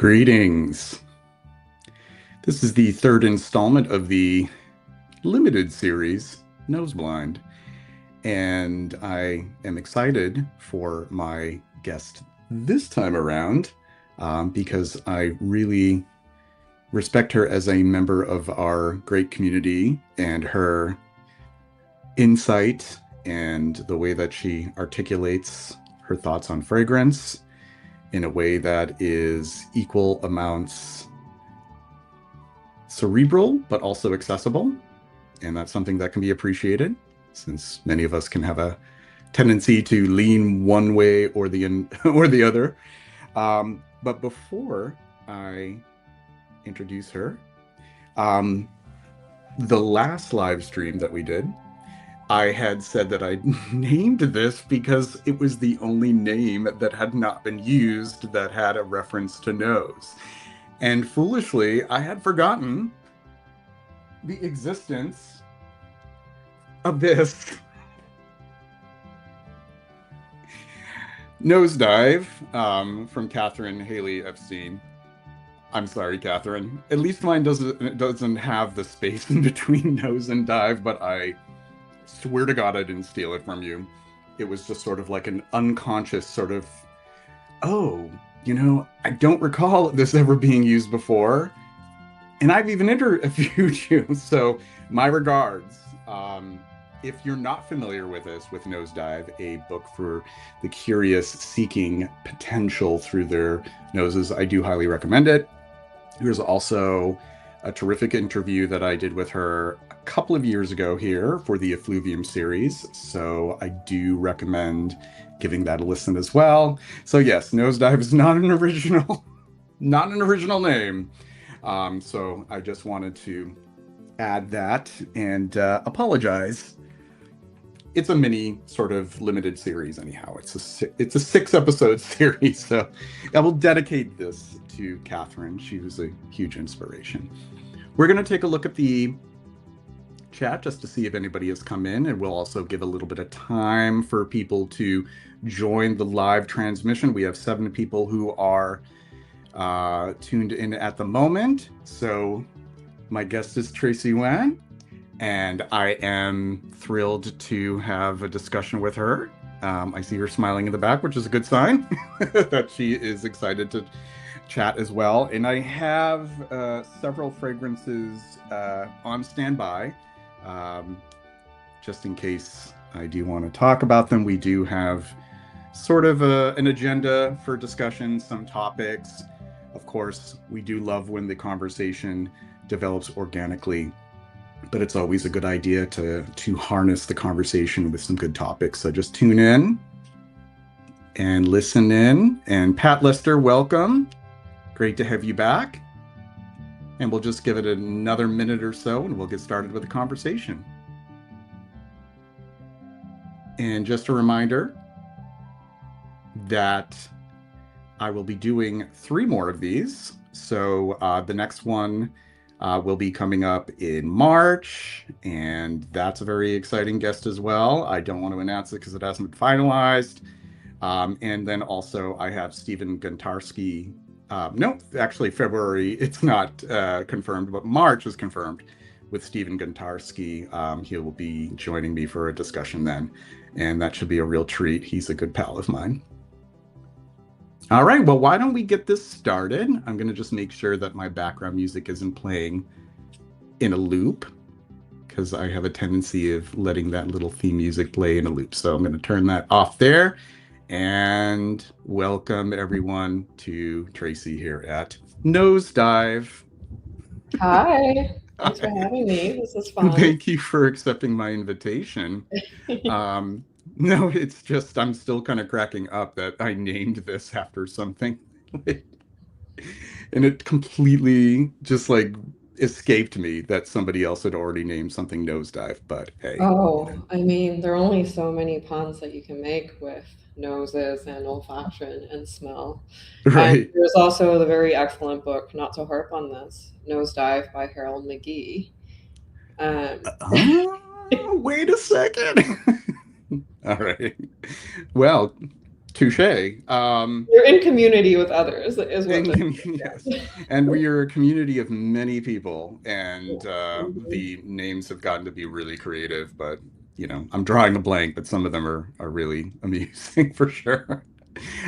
Greetings. This is the third installment of the limited series, Noseblind. And I am excited for my guest this time around because I really respect her as a member of our great community and her insight and the way that she articulates her thoughts on fragrance in a way that is equal amounts cerebral, but also accessible. And that's something that can be appreciated, since many of us can have a tendency to lean one way or the other. But before I introduce her, the last live stream that we did, I had said that I named this because it was the only name that had not been used that had a reference to nose. And foolishly, I had forgotten the existence of this Nosedive from Catherine Haley Epstein. I'm sorry, Catherine. At least mine doesn't have the space in between nose and dive, but I swear to God I didn't steal it from you. It was just sort of like an unconscious sort of, oh, I don't recall this ever being used before. And I've even interviewed you. So my regards. If you're not familiar with this, with Nosedive, a book for the curious seeking potential through their noses, I do highly recommend it. Here's also a terrific interview that I did with her a couple of years ago here for the Effluvium series. So I do recommend giving that a listen as well. So yes, Nosedive is not an original, not an original name. So I just wanted to add that and apologize. It's a mini sort of limited series anyhow. It's a 6-episode series. So I will dedicate this to Catherine. She was a huge inspiration. We're going to take a look at the chat just to see if anybody has come in, and we'll also give a little bit of time for people to join the live transmission. We have 7 people who are tuned in at the moment. So my guest is Tracy Wan, and I am thrilled to have a discussion with her. I see her smiling in the back, which is a good sign that she is excited to chat as well. And I have several fragrances on standby, just in case I do want to talk about them. We do have sort of an agenda for discussion, some topics. Of course, we do love when the conversation develops organically, but it's always a good idea to harness the conversation with some good topics. So just tune in and listen in. And Pat Lester, welcome. Great to have you back. And we'll just give it another minute or so and we'll get started with the conversation. And just a reminder that I will be doing 3 more of these. So the next one will be coming up in March, and that's a very exciting guest as well. I don't want to announce it because it hasn't been finalized. And then also I have Stephen Guntarski. No, actually February, it's not confirmed, but March is confirmed with Stephen Guntarski. He will be joining me for a discussion then, and that should be a real treat. He's a good pal of mine. All right, well, why don't we get this started? I'm going to just make sure that my background music isn't playing in a loop, because I have a tendency of letting that little theme music play in a loop. So I'm going to turn that off there. And welcome everyone to Tracy here at Nosedive. Hi, thanks for having me. This is fun. Thank you for accepting my invitation. No, it's just I'm still kind of cracking up that I named this after something. And it completely just like escaped me that somebody else had already named something Nosedive, but hey. Oh, I mean, there are only so many puns that you can make with noses and olfaction and smell. And Right. there's also the very excellent book, not to harp on this, Nosedive by Harold McGee. Wait a second. All right. Well, touche. You're in community with others, is what this Yes, is. and we are a community of many people, and Mhm. the names have gotten to be really creative. But I'm drawing a blank, but some of them are really amusing for sure.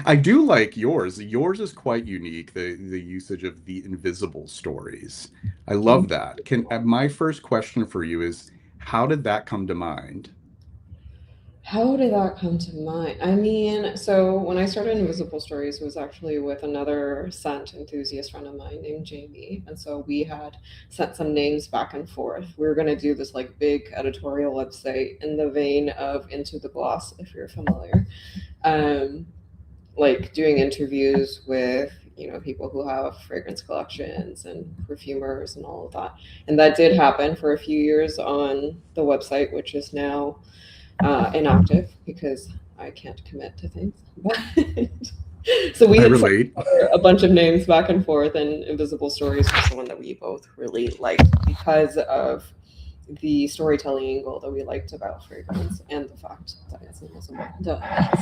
I do like yours. Yours is quite unique. The usage of the invisible stories. I love that. Can My first question for you is, how did that come to mind? How did that come to mind? I mean, so when I started Invisible Stories, it was actually with another scent enthusiast friend of mine named Jamie. And so we had sent some names back and forth. We were going to do this like big editorial website in the vein of Into the Gloss, if you're familiar. Um, like doing interviews with, people who have fragrance collections and perfumers and all of that. And that did happen for a few years on the website, which is now inactive because I can't commit to things. But so we I had sent relate. a bunch of names back and forth, and Invisible Stories was the one that we both really liked because of the storytelling angle that we liked about fragrance and the fact that it's invisible.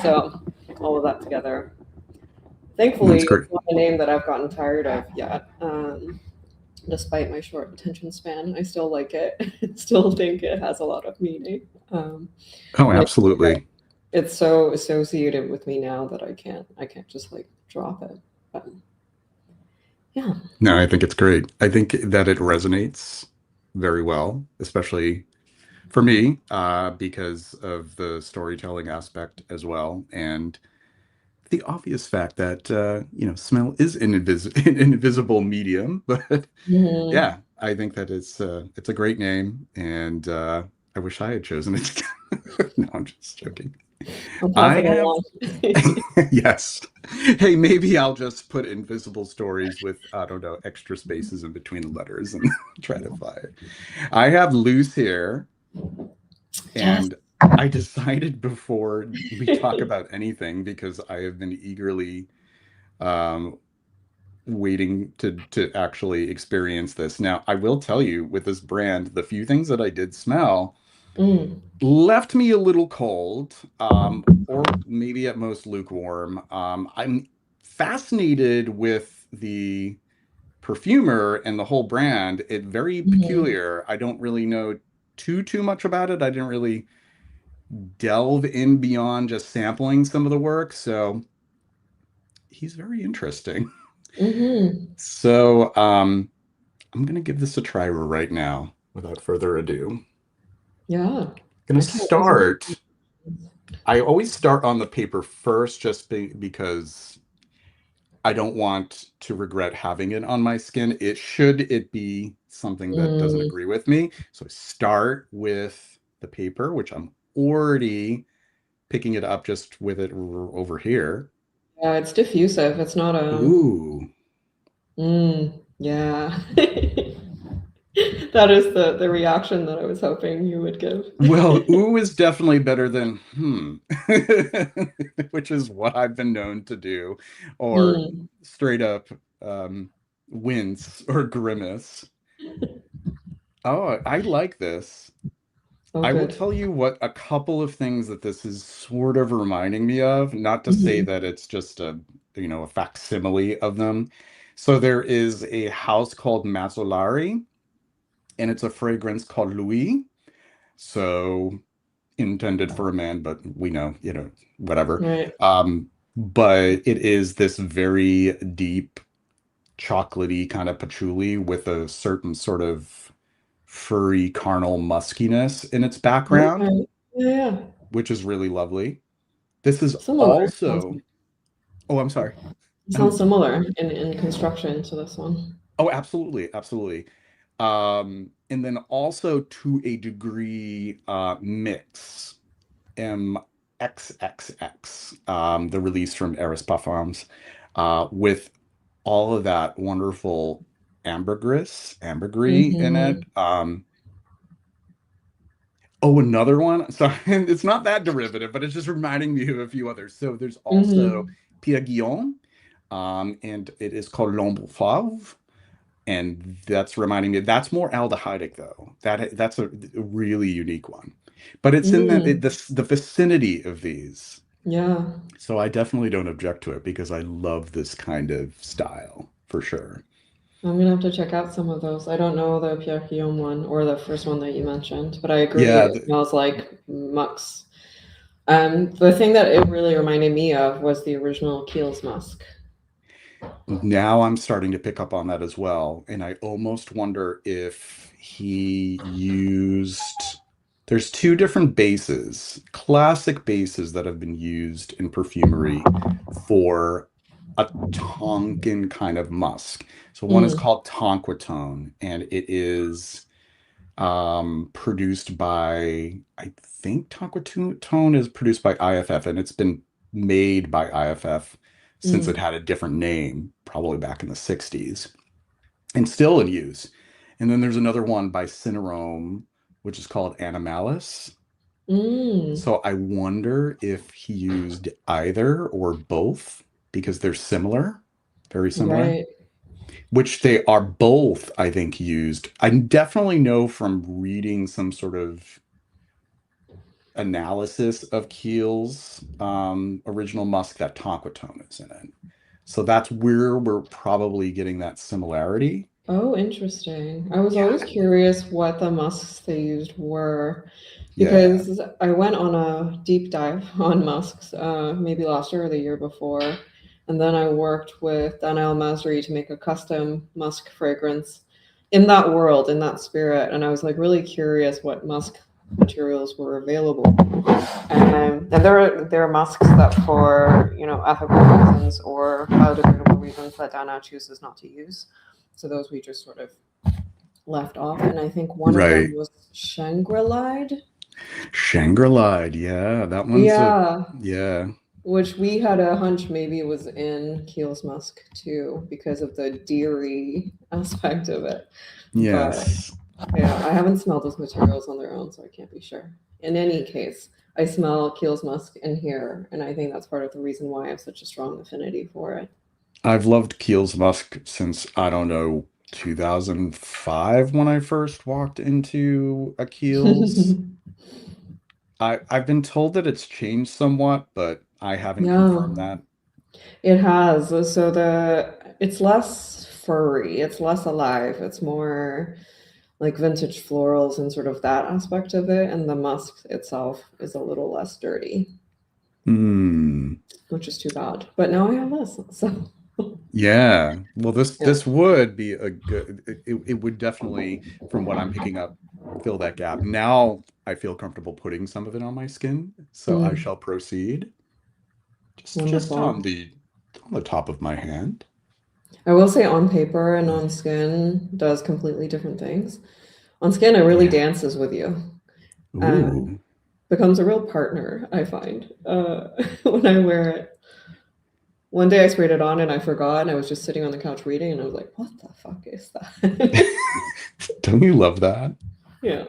So all of that together. That's Thankfully, great. it's not a name that I've gotten tired of yet. Despite my short attention span, I still like it. Still think it has a lot of meaning. Oh, And I absolutely. it's so associated with me now that I can't just like drop it. But yeah. No, I think it's great. I think that it resonates very well, especially for me, because of the storytelling aspect as well, and the obvious fact that smell is an invisible medium. But Mhm. yeah, I think that it's a great name, and I wish I had chosen it. No, I'm just joking. I'll pass I it have along. yes. Hey, maybe I'll just put invisible stories with, I don't know, extra spaces in between the letters and try to fly it. I have loose hair, Yes. and I decided before we talk about anything, because I have been eagerly um, waiting to actually experience this. Now, I will tell you, with this brand, the few things that I did smell Mm. left me a little cold, or maybe at most lukewarm. I'm fascinated with the perfumer and the whole brand. It very Mhm. peculiar. I don't really know too much about it. I didn't really delve in beyond just sampling some of the work, so he's very interesting. Mhm. So, I'm gonna give this a try right now, without further ado. Yeah. Gonna I can't wait to start. I always start on the paper first, just because I don't want to regret having it on my skin. It be something that doesn't mm. agree with me. So I start with the paper, which I'm already picking it up just with it over here. Yeah, it's diffusive. It's not a Ooh. yeah. That is the reaction that I was hoping you would give. Well, ooh is definitely better than which is what I've been known to do, or Mm. straight up um, wince or grimace. Oh, I like this. Oh, I will good. tell you what a couple of things that this is sort of reminding me of, not to say Mhm. that it's just a facsimile of them. So there is a house called Mazzolari, and it's a fragrance called Louis. So intended for a man, but we know, whatever. Right. But it is this very deep, chocolatey kind of patchouli with a certain sort of furry, carnal muskiness in its background, Okay. Yeah, yeah. which is really lovely. This is Similar. also, oh, I'm sorry. Sounds similar in construction to this one. Oh, absolutely, absolutely. And then also to a degree, mix. MXXX, the release from Eris Parfums, with all of that wonderful ambergris in it. Mhm. Oh, another one. So it's not that derivative, but it's just reminding me of a few others. So there's also Mhm. Pierre Guillaume, and it is called L'Ombre Fauve. And that's reminding me, that's more aldehydic though. That's a really unique one. But it's in Mm. the vicinity of these. Yeah. So I definitely don't object to it because I love this kind of style for sure. I'm gonna have to check out some of those. I don't know the Pierre Guillaume one or the first one that you mentioned, but I agree Yeah, it smells like Mux. The thing that it really reminded me of was the original Kiehl's musk. now I'm starting to pick up on that as well. And I almost wonder if he used, there's two different bases, classic bases that have been used in perfumery for a Tonkin kind of musk. So one is Mm, called Tonquitone, and it is produced by, I think Tonquitone is produced by IFF, and it's been made by IFF since it mm, had a different name, probably back in the 60s, and still in use. And then there's another one by Cinerome, which is called Animalis. mm. So I wonder if he used either or both because they're similar, very similar, Right. which they are both, I think, used. I definitely know from reading some sort of analysis of Keel's original musk that Tonquitone is in it. So that's where we're probably getting that similarity. Oh, interesting. I was Yeah, always curious what the musks they used were yeah. because I went on a deep dive on musks maybe last year or the year before. And then I worked with Daniel Masri to make a custom musk fragrance in that world, in that spirit. And I was like really curious what musk materials were available. And there are musks that for ethical reasons or biodegradable reasons that Dana chooses not to use. So those we just sort of left off. And I think one of them Right. was Shangri-Lide. Shangri-La, yeah, that one's a, Yeah, yeah, which we had a hunch maybe was in Keel's Musk too because of the deery aspect of it. But yes. yeah, I haven't smelled those materials on their own, so I can't be sure. In any case, I smell Keel's Musk in here, and I think that's part of the reason why I have such a strong affinity for it. I've loved Keel's musk since, I don't know, 2005 when I first walked into a Keel's. I've been told that it's changed somewhat, but I haven't Yeah, confirmed that. it has. So it's less furry, it's less alive, it's more like vintage florals and sort of that aspect of it, and the musk itself is a little less dirty, Hmm. which is too bad. But now I have this, so Yeah. Well, this yeah. this would be a good it would definitely, from what I'm picking up, fill that gap. Now I feel comfortable putting some of it on my skin, so I Mm, shall proceed. Just wonderful. on the top of my hand. I will say on paper and on skin does completely different things. On skin, it really Yeah. dances with you and Ooh. becomes a real partner, I find, when I wear it. One day I sprayed it on and I forgot, and I was just sitting on the couch reading, and I was like, what the fuck is that? Don't you love that? Yeah,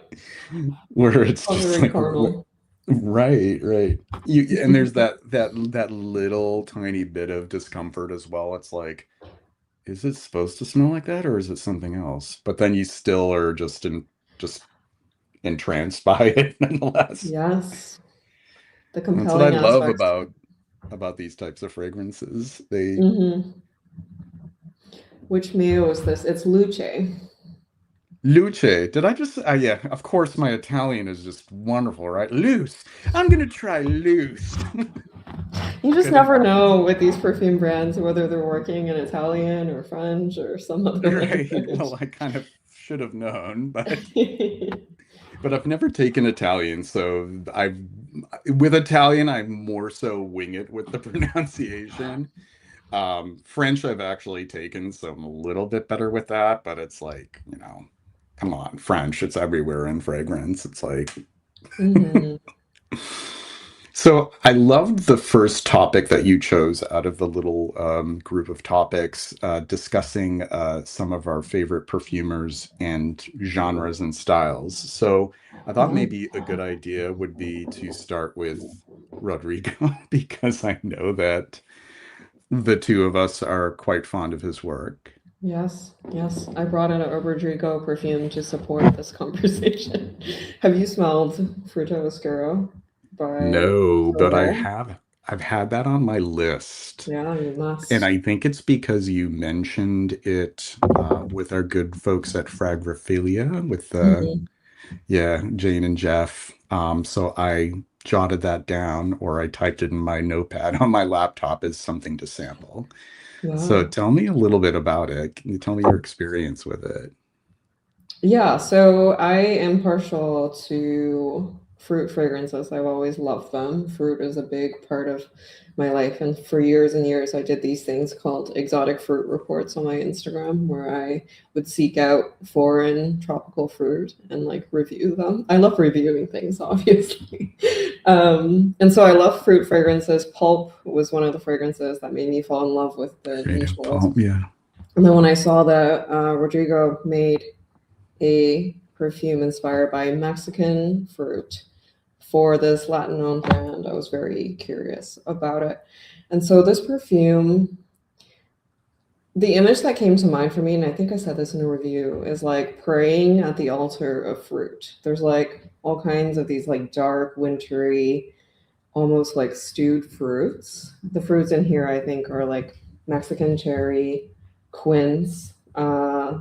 Where it's felt just very like what, carnal. right, right. You and there's that little tiny bit of discomfort as well. It's like, is it supposed to smell like that or is it something else? But then you still are just entranced by it nonetheless. Yes, the That's what I compelling love aspects. about these types of fragrances. They Hmm. Which Mio is this? It's Luce. Luce. Did I just yeah, of course my Italian is just wonderful, right? Loose. I'm gonna try loose. You just Couldn't never know with these perfume brands whether they're working in Italian or French or some other right. language. Well, I kind of should have known, but I've never taken Italian, so I've with Italian I more so wing it with the pronunciation. French I've actually taken, so I'm a little bit better with that, but it's like, come on, French, it's everywhere in fragrance. It's like Hmm. so I loved the first topic that you chose out of the little group of topics, discussing some of our favorite perfumers and genres and styles. So I thought Yeah. maybe a good idea would be to start with Rodrigo because I know that the two of us are quite fond of his work. Yes. Yes. I brought in a Rodrigo perfume to support this conversation. Have you smelled Fruto Oscuro by No, but I Sorbol? have. I've had that on my list. Yeah, you And must. I think it's because you mentioned it with our good folks at Fragrophilia with Mhm. yeah, Jane and Jeff. So I jotted that down or I typed it in my notepad on my laptop as something to sample. So Yeah. tell me a little bit about it. Can you tell me your experience with it? Yeah, so I am partial to fruit fragrances. I've always loved them. Fruit is a big part of my life. And for years and years, I did these things called exotic fruit reports on my Instagram, where I would seek out foreign tropical fruit and like review them. I love reviewing things, obviously. And so I love fruit fragrances. Pulp was one of the fragrances that made me fall in love with the niche Creative world. palm, yeah. And then when I saw that Rodrigo made a perfume inspired by Mexican fruit for this Latin owned brand. I was very curious about it. And so this perfume, the image that came to mind for me, and I think I said this in a review, is like praying at the altar of fruit. There's like all kinds of these like dark, wintry, almost like stewed fruits. The fruits in here, I think, are like Mexican cherry, quince,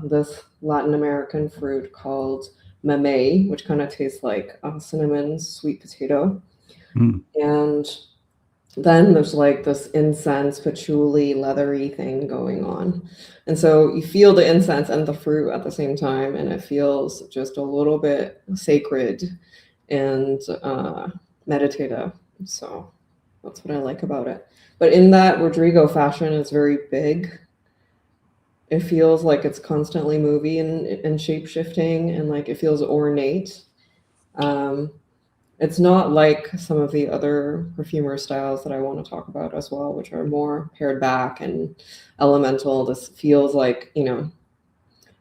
this Latin American fruit called mamey, which kind of tastes like cinnamon sweet potato. Mm. And then there's like this incense, patchouli, leathery thing going on. And so you feel the incense and the fruit at the same time, and it feels just a little bit sacred and meditative. So that's what I like about it. But in that Rodrigo fashion is very big. It feels like it's constantly moving and shape shifting, and like it feels ornate. Um, it's not like some of the other perfumer styles that I want to talk about as well, which are more pared back and elemental. This feels like,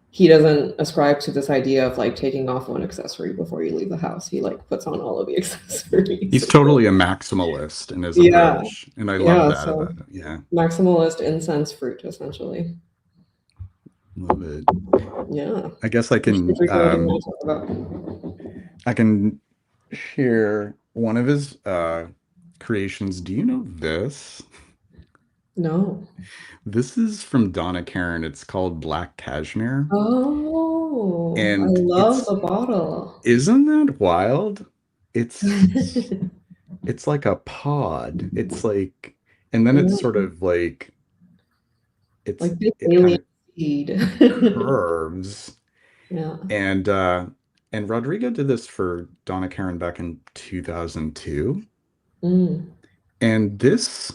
he doesn't ascribe to this idea of like taking off one accessory before you leave the house. He like puts on all of the accessories. He's totally a maximalist in his Yeah, approach, and I love yeah. that So about it. Yeah, maximalist incense fruit, essentially. love it. Yeah. I guess I Which can Rodrigo do you want to talk about? I can share one of his creations. Do you know this? No. This is from Donna Karan. It's called Black Cashmere, Oh, I and love it's the bottle. isn't that wild? It's it's like a pod. It's like, and then it's Yeah, sort of like like big it kind alien of seed. curves, Yeah. and Rodrigo did this for Donna Karan back in 2002, Mm, and this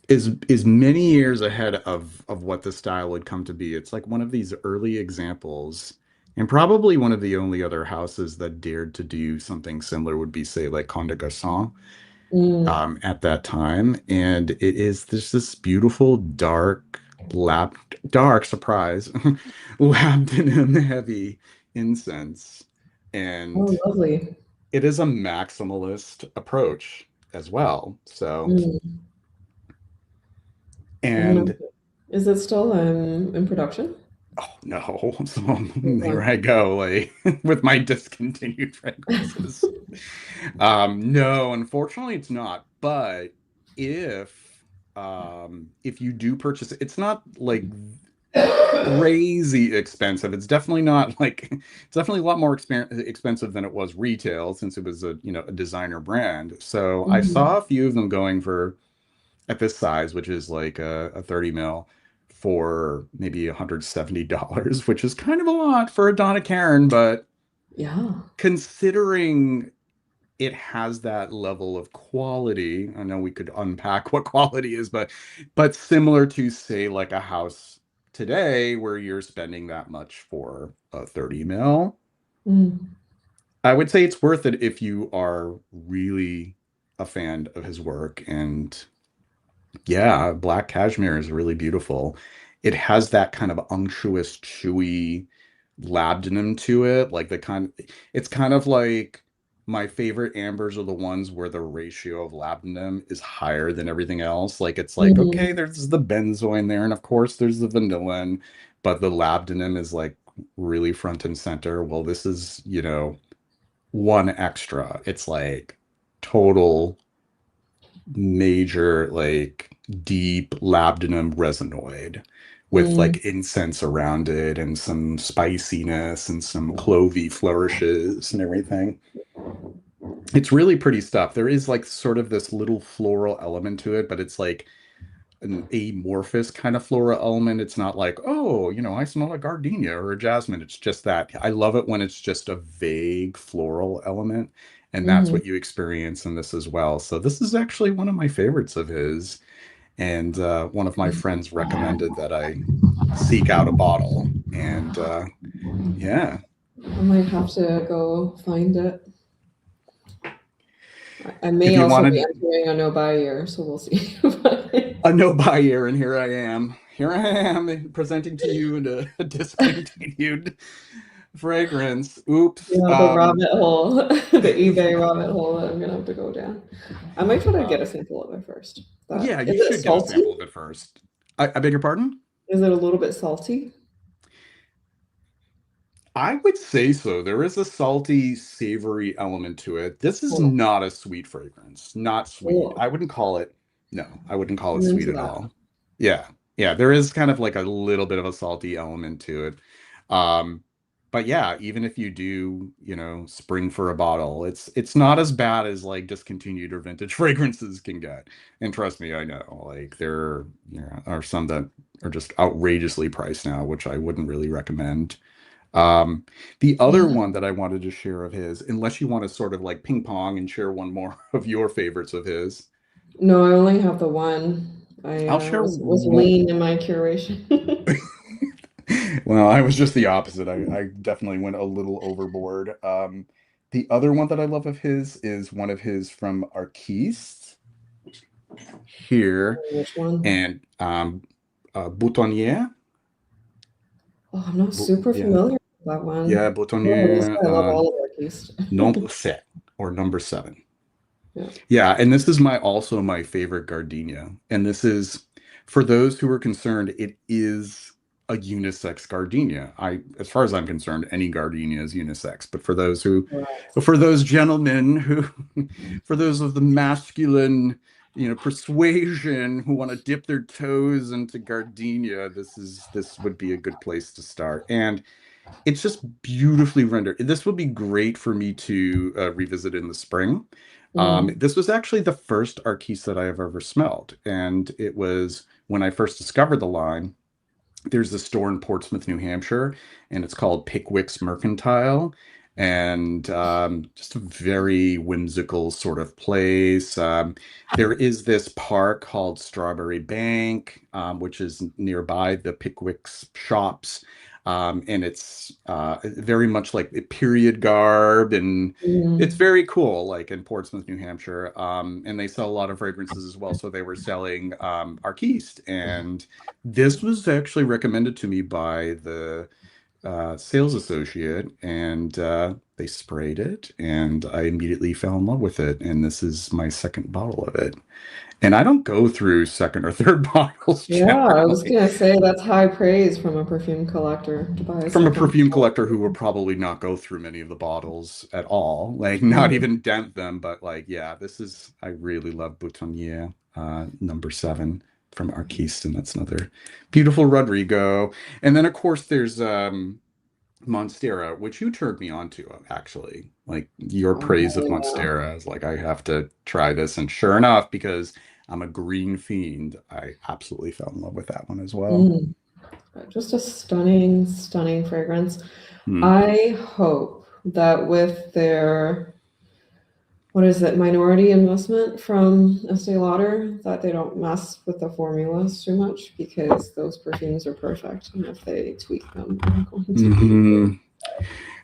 is many years ahead of what the style would come to be. It's like one of these early examples, and probably one of the only other houses that dared to do something similar would be, say, like Comme des Garçons mm. at that time. And it is this beautiful dark surprise, labdanum heavy incense, and Oh, lovely. it is a maximalist approach as well. So, Mm. I'm gonna. and Is it still in production? oh no, so here Okay. I go, like with my discontinued fragrances. No, unfortunately it's not. But if if you do purchase it, it's not like crazy expensive. It's definitely not like it's definitely a lot more expensive than it was retail since it was a a designer brand. So I Mhm. saw a few of them going for at this size, which is like a 30 mil for maybe $170, which is kind of a lot for a Donna Karan, but Yeah. considering it has that level of quality, I know we could unpack what quality is, but similar to say like a house today where you're spending that much for a 30 mil, Mm. I would say it's worth it if you are really a fan of his work. And yeah, black cashmere is really beautiful. It has that kind of unctuous, chewy labdanum to it. Like it's kind of like my favorite ambers are the ones where the ratio of labdanum is higher than everything else. Like it's like, Mhm. okay, there's the benzoin there, and of course there's the vanillin, but the labdanum is like really front and center. Well, this is, one extra. It's like total. major, like deep labdanum resinoid with like incense around it and some spiciness and some clovey flourishes and everything. It's really pretty stuff. There is like sort of this little floral element to it, but it's like an amorphous kind of floral element. It's not like, oh, I smell a gardenia or a jasmine. It's just that. I love it when it's just a vague floral element. And that's Mm-hmm. what you experience in this as well. So this is actually one of my favorites of his. And one of my friends recommended that I seek out a bottle. And yeah. I might have to go find it. I If may you also be wanted entering a no buy year, so we'll see. a no buy year, and here I am. Here I am presenting to you a discontinued fragrance. Oops. Yeah, the rabbit hole, the eBay rabbit hole that I'm gonna have to go down. I might try to get a sample of it first. Yeah, Is you it should get a salty? sample of it first. I beg your pardon? Is it a little bit salty? I would say so. There is a salty, savory element to it. This is Cool. not a sweet fragrance. Not sweet. Cool. I wouldn't call it, no, I wouldn't call it I'm sweet into at that. all. Yeah. Yeah, there is kind of like a little bit of a salty element to it. Um, but yeah, even if you do, spring for a bottle, it's not as bad as like discontinued or vintage fragrances can get. And trust me, I know, like are some that are just outrageously priced now, which I wouldn't really recommend. Um, the other Yeah. one that I wanted to share of his, unless you want to sort of like ping pong and share one more of your favorites of his, No, I only have the one. I I'll share was one. lean in my curation. Well, I was just the opposite. I definitely went a little overboard. The other one that I love of his is one of his from Arquiste here, Which one? and Boutonniere. Oh, I'm not super Yeah, familiar with that yeah, one. Oh, this Boutonniere, guy, I love all of our taste. Nombre 7 or number 7. Yeah. Yeah, and this is my also my favorite gardenia. And this is for those who are concerned, it is a unisex gardenia. As far as I'm concerned, any gardenia is unisex. But Right. for those gentlemen who, for those of the masculine, persuasion who want to dip their toes into gardenia, this would be a good place to start. And it's just beautifully rendered. This would be great for me to revisit in the spring. Mm. This was actually the first Arquise that I have ever smelled, and it was when I first discovered the line. There's a store in Portsmouth, New Hampshire, and it's called Pickwick's Mercantile, and just a very whimsical sort of place. There is this park called Strawberry Bank, which is nearby the Pickwick's shops. And it's very much like a period garb, and it's Mm. very cool, like in Portsmouth, New Hampshire. And they sell a lot of fragrances as well. So they were selling Arquiste, and this was actually recommended to me by the sales associate, and they sprayed it, and I immediately fell in love with it. And this is my second bottle of it. And I don't go through second or third bottles Yeah, I was generally. gonna say that's high praise from a perfume collector to buy a From a second. perfume collector who will probably not go through many of the bottles at all, like not Mm. even dent them. But like, yeah, I really love Boutonniere, number 7 from Arquiste, and that's another beautiful Rodrigo. And then of course there's Monstera, which you turned me on to, actually. Like your praise of Oh, Monstera is like, I have to try this. And sure enough, because I'm a green fiend, I absolutely fell in love with that one as yeah. well. Just a stunning, stunning fragrance. Hmm. I hope that with their, what is it, minority investment from Estee Lauder, that they don't mess with the formulas too much, because those perfumes are perfect. And if they tweak them, I'm going to be. Hmm.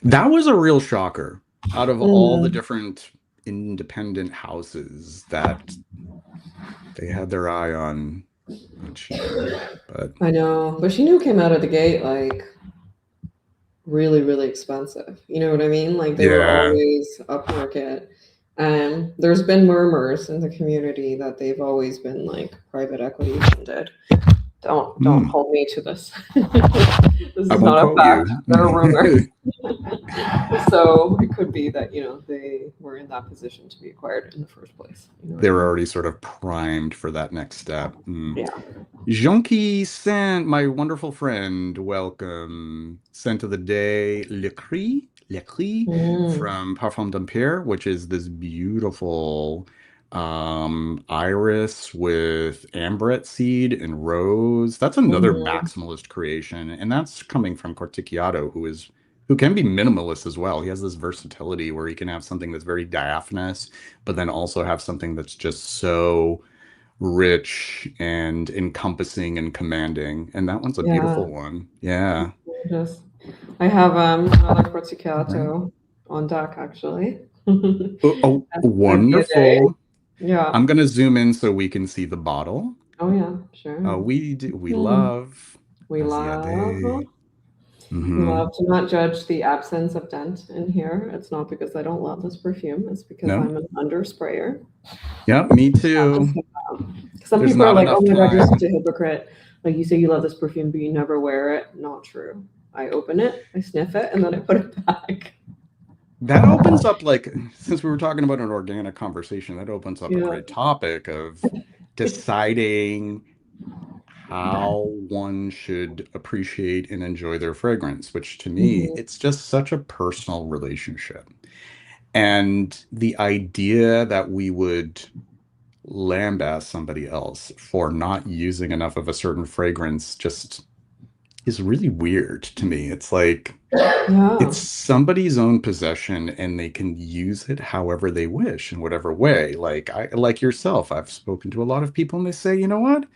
That was a real shocker. Out of all the Mm, different independent houses that they had their eye on Chino, but I know. But Chino came out of the gate like really, really expensive. You know what I mean? Like they were yeah. always upmarket. And there's been murmurs in the community that they've always been like private equity funded. Don't hold me to this. This I is won't not a quote fact, you. they're a rumor. So it could be that, they were in that position to be acquired in the first place. They were already sort of primed for that next step. Yeah. Jonky sent, my wonderful friend, welcome. Scent of the day, Le Cri from Parfum d'Empire, which is this beautiful iris with ambrette seed and rose. That's another maximalist creation, and that's coming from Corticchiato, who can be minimalist as well. He has this versatility where he can have something that's very diaphanous, but then also have something that's just so rich and encompassing and commanding. And that one's a beautiful one. Yeah. Yes. I have another Right. Corticchiato on deck, actually. Oh, That's wonderful. Yeah. I'm gonna zoom in so we can see the bottle. Oh yeah, sure. We love We love we love to not judge the absence of dent in here. It's not because I don't love this perfume. It's because No? I'm an under sprayer. Yep, me too. Some There's people are not like, "Oh enough my God, you're time. such a hypocrite. Like you say you love this perfume, but you never wear it." Not true. I open it, I sniff it, and then I put it back. That opens up, like, since we were talking about an organic conversation, that opens up a Yeah. great topic of deciding how one should appreciate and enjoy their fragrance, which to me, it's just such a personal relationship. And the idea that we would lambaste somebody else for not using enough of a certain fragrance just is really weird to me. It's like Yeah. it's somebody's own possession and they can use it however they wish in whatever way. Like yourself, I've spoken to a lot of people and they say, you know what?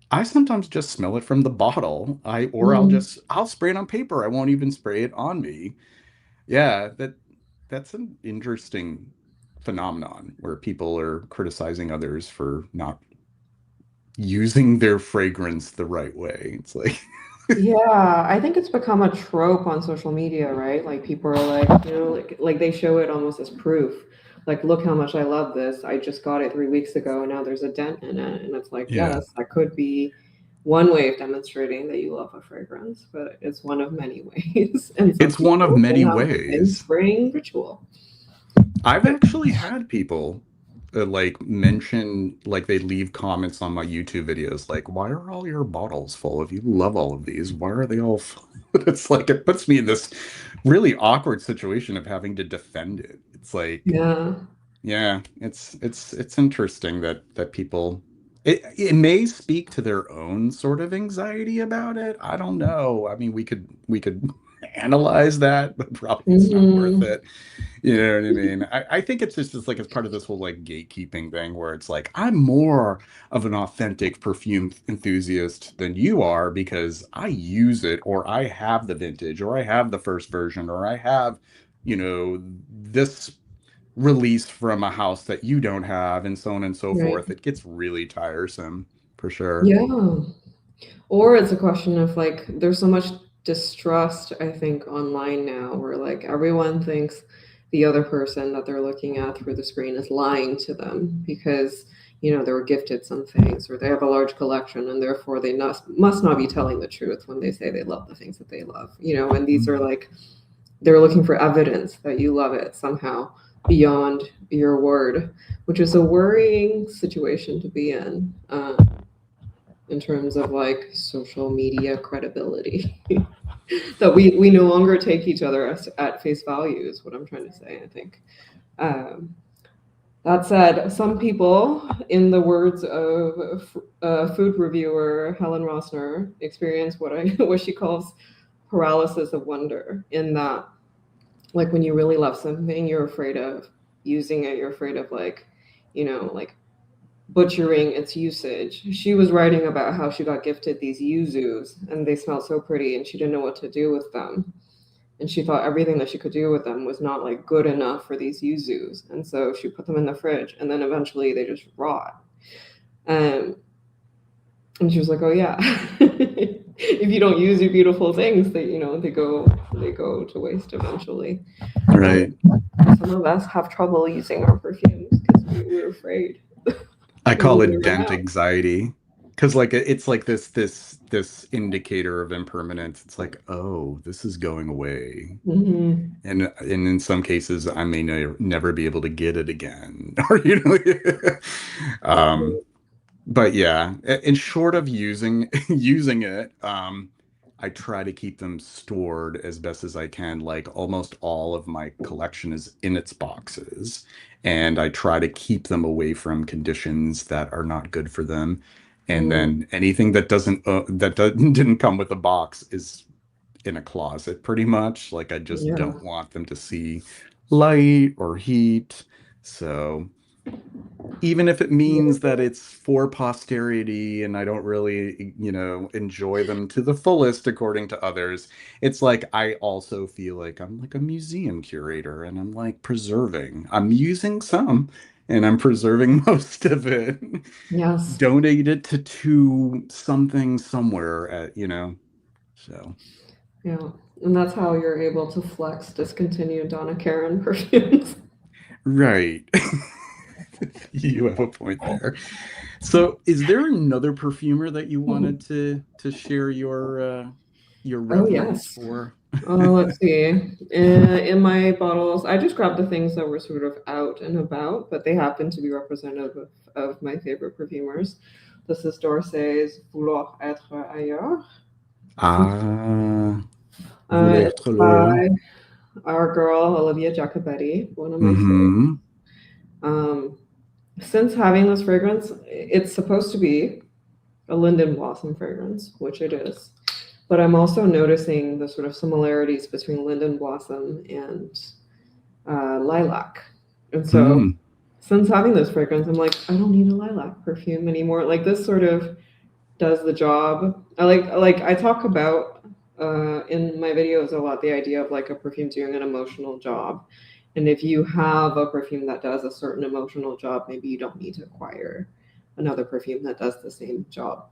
I sometimes just smell it from the bottle. I'll spray it on paper. I won't even spray it on me. Yeah, that's an interesting phenomenon where people are criticizing others for not using their fragrance the right way. It's like, Yeah, I think it's become a trope on social media, right? Like people are like, like they show it almost as proof. Like, look how much I love this. I just got it 3 weeks ago and now there's a dent in it. And it's like, yeah, yes, that could be one way of demonstrating that you love a fragrance, but it's one of many ways. And some it's one of people many can have the same ways. spraying ritual. I've actually had people like mention, like they leave comments on my YouTube videos, like, why are all your bottles full? If you love all of these, why are they all full? It's like it puts me in this really awkward situation of having to defend it. It's like, Yeah. yeah, it's interesting that people it may speak to their own sort of anxiety about it. I don't know. I mean, we could analyze that, but probably it's not worth Hmm. it. You know what I mean? I think it's just like it's part of this whole like gatekeeping thing where it's like I'm more of an authentic perfume enthusiast than you are because I use it or I have the vintage or I have the first version or I have, this release from a house that you don't have and so on and so Right. forth. It gets really tiresome for sure. Yeah. Or it's a question of like, there's so much distrust, I think, online now, where like everyone thinks the other person that they're looking at through the screen is lying to them because, they were gifted some things or they have a large collection and therefore they must not be telling the truth when they say they love the things that they love, and these are like, they're looking for evidence that you love it somehow beyond your word, which is a worrying situation to be in terms of like social media credibility. That we no longer take each other at face value is what I'm trying to say, I think. Um, that said, some people, in the words of food reviewer Helen Rossner, experience what she calls paralysis of wonder, in that like when you really love something, you're afraid of using it, you're afraid of like, like butchering its usage. She was writing about how she got gifted these yuzus and they smelled so pretty and she didn't know what to do with them. And she thought everything that she could do with them was not like good enough for these yuzus. And so she put them in the fridge and then eventually they just rot. Um, and she was like, oh yeah, if you don't use your beautiful things, they go to waste eventually. Right. Some of us have trouble using our perfumes because we're afraid. I We call will it never dent know. anxiety. Because like it's like this indicator of impermanence. It's like, oh, this is going away. Hmm. And in some cases I may never be able to get it again. Or but yeah, in short of using using it, I try to keep them stored as best as I can. Like almost all of my collection is in its boxes, and I try to keep them away from conditions that are not good for them. And Mm, then anything that didn't come with a box is in a closet, pretty much. Like I just yeah. don't want them to see light or heat. So even if it means that it's for posterity and I don't really, enjoy them to the fullest according to others, it's like I also feel like I'm like a museum curator and I'm like preserving. I'm using some and I'm preserving most of it. Yes. Donate it to something somewhere so. Yeah. And that's how you're able to flex discontinued Donna Karan perfumes. Right. You have a point there. So, is there another perfumer that you wanted to share your Oh, reverence yes. for? Let's see. In my bottles, I just grabbed the things that were sort of out and about, but they happen to be representative of my favorite perfumers. This is Dorsey's Vouloir être ailleurs. Ah, voulez It's être le. by our girl, Olivia Jacobetti, one of my favorites. Mm-hmm. Um, since having this fragrance, it's supposed to be a linden blossom fragrance, which it is. But I'm also noticing the sort of similarities between linden blossom and lilac. And so Mm. since having this fragrance, I'm like, I don't need a lilac perfume anymore. Like this sort of does the job. I talk about in my videos a lot the idea of like a perfume doing an emotional job. And if you have a perfume that does a certain emotional job, maybe you don't need to acquire another perfume that does the same job.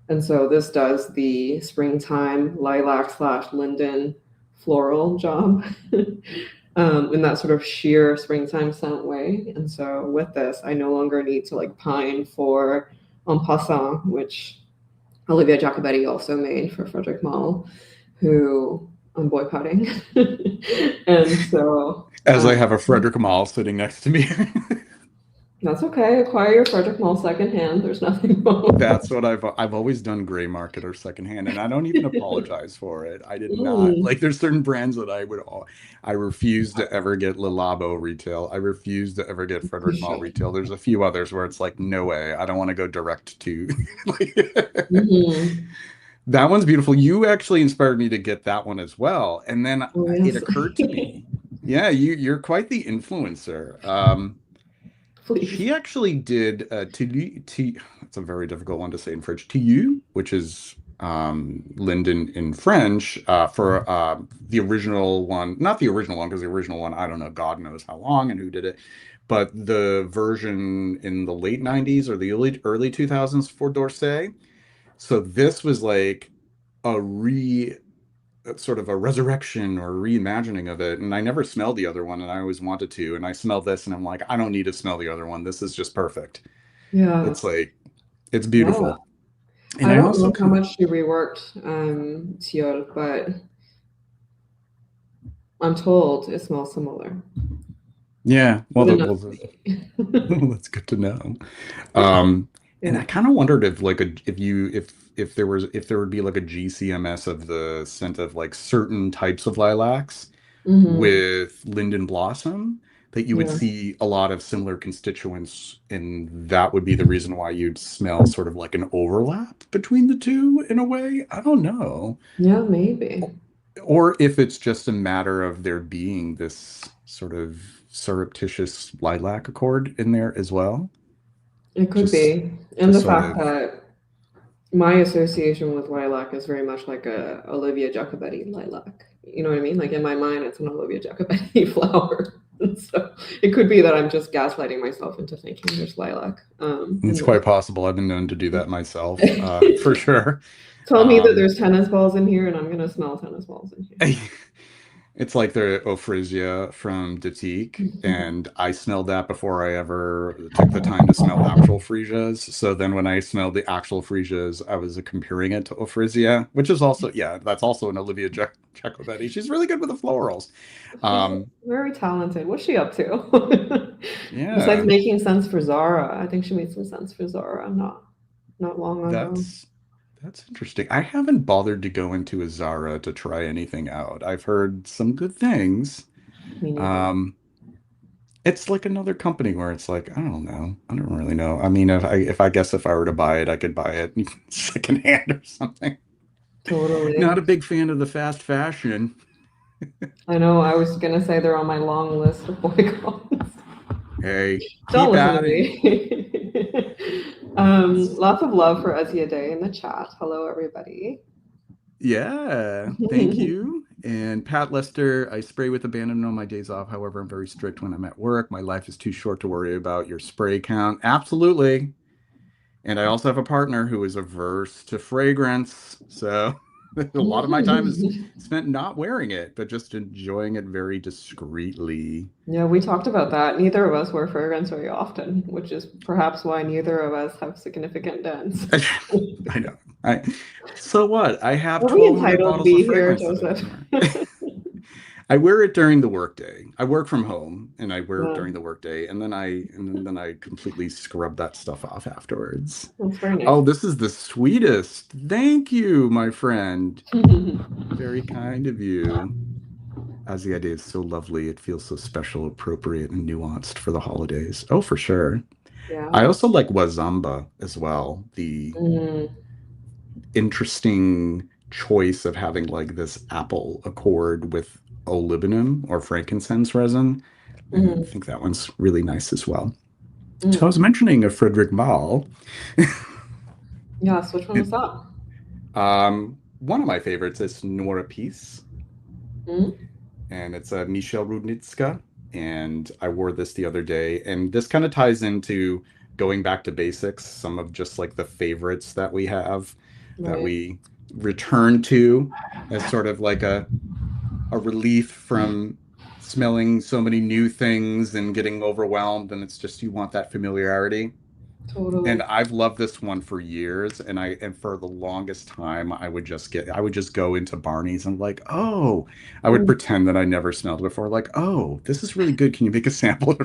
And so this does the springtime lilac slash linden floral job in that sort of sheer springtime scent way. And so with this, I no longer need to like pine for En Passant, which Olivia Jacobetti also made for Frederick Malle, who I'm boycotting. And so As I have a Frederick Malle sitting next to me. that's okay. Acquire your Frederick Malle secondhand. There's nothing wrong with That's what I've always done, gray market or secondhand, and I don't even that. apologize for it. I did not Mm. like. There's certain brands that I refuse to ever get Le Labo retail. I refuse to ever get You Frederick Malle should. retail. There's a few others where it's like, no way. I don't want to go direct to. Like, Hmm. that one's beautiful. You actually inspired me to get that one as well, and then Oh, it yes. occurred to me, yeah, you're quite the influencer. Please. She actually did it's a very difficult one to say in French. To you, which is Linden in French, for the original one, not the original one, because the original one, I don't know, God knows how long and who did it, but the version in the late 90s or the early 2000s for Dorsey. So this was like a sort of a resurrection or reimagining of it. And I never smelled the other one, and I always wanted to. And I smelled this, and I'm like, I don't need to smell the other one. This is just perfect. Yeah. It's like it's Yeah. beautiful. And I I don't also know how kind of, much she reworked Siol, but I'm told it smells similar. yeah. Well, Good enough to me. that's good to know. Um, and Yeah. I kind of wondered if like if there would be like a GCMS of the scent of like certain types of lilacs Hmm. with linden blossom, that you would Yeah. see a lot of similar constituents, and that would be the reason why you'd smell sort of like an overlap between the two in a way. I don't know. Yeah, maybe. Or if it's just a matter of there being this sort of surreptitious lilac accord in there as well. It could Just be. And to the sort fact of, that my association with lilac is very much like a Olivia Jacobetti lilac. You know what I mean? Like in my mind, it's an Olivia Jacobetti flower. And so it could be that I'm just gaslighting myself into thinking there's lilac in it's quite possible. I've been known to do that myself, for there. sure. Tell me that Um, there's tennis balls in here, and I'm gonna smell tennis balls in here. It's like the Ophrisia from Datique, and I smelled that before I ever took the time to smell actual freesias. So then when I smelled the actual freesias, I was comparing it to Ophrisia, which is also, yeah, that's also an Olivia Jacobetti. She's really good with the florals. She's Um, very talented. What's she up to? Besides yeah, making sense for Zara, I think she made some sense for Zara not long ago. that's that's interesting. I haven't bothered to go into a Zara to try anything out. I've heard some good things. Me neither. Um, It's like another company where it's like, I don't know. I don't really know. I mean, if I guess if I were to buy it, I could buy it secondhand or something. Not a Totally. big fan of the fast fashion. I know I was gonna say they're on my long list of boycotts. Hey, Don't keep listen to adding. me. Lots of love for Azia Day in the chat. Hello, everybody. Yeah, thank you. And Pat Lester, I spray with abandon on my days off. However, I'm very strict when I'm at work. My life is too short to worry about your spray count. Absolutely. And I also have a partner who is averse to fragrance. So a lot of my time is spent not wearing it, but just enjoying it very discreetly. Yeah, we talked about that. Neither of us wear fragrance very often, which is perhaps why neither of us have significant dents. I know. I so what? I have Are we 1,200 entitled to bottles of be here, fragrance that I Joseph? can wear. I wear it during the workday. I work from home and I wear it Yeah, during the workday, and then I completely scrub that stuff off afterwards. that's very nice. Oh, this is the sweetest. Thank you, my friend. Very kind of you. As the idea is so lovely, it feels so special, appropriate, and nuanced for the holidays. Oh, for sure. I Yeah. also like Wazamba as well. The Mm, interesting choice of having like this apple accord with olivinum or frankincense resin. I mm, think that one's really nice as well. So I mm. was mentioning a Frederick Malle. Yes, which one was that? One of my favorites is Nora Peace, Mm, and it's a Michel Rudnitska. And I wore this the other day, and this kind of ties into going back to basics, some of just like the favorites that we have that right. we return to as sort of like a relief from smelling so many new things and getting overwhelmed. And it's just you want that familiarity. And Totally. I've loved this one for years, and for the longest time I would just go into Barney's and like, oh, I would Mm, pretend that I never smelled it before, like, oh, this is really good. Can you make a sample?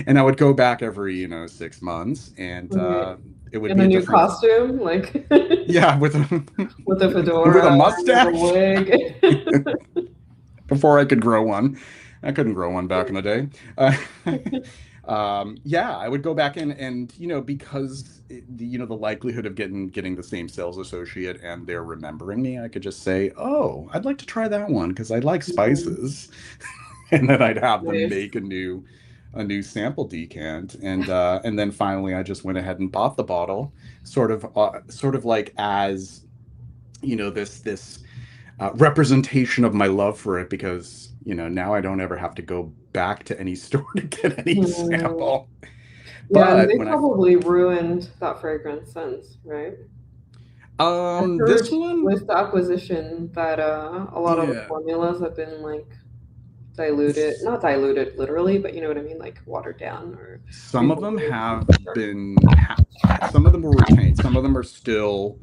And I would go back every, 6 months, and right. it would In be a a new different, costume, like yeah, with a with a with a fedora and a mustache wig. before I could grow one. I couldn't grow one back in the day. Uh, yeah, I would go back in, and because the likelihood of getting the same sales associate and they're remembering me, I could just say, "Oh, I'd like to try that one because I like Mm, spices," and then I'd have them nice. make a new sample decant, and then finally I just went ahead and bought the bottle, sort of like as this representation of my love for it, because now I don't ever have to go back to any store to get any Mm. sample. Yeah, and But they when I probably ruined that fragrance sense, right? I've this heard one, with the acquisition that a lot of the yeah, formulas have been like diluted, s- not diluted literally, but you know what I mean, like watered down or some of them removed. have some of them were retained. Some of them are still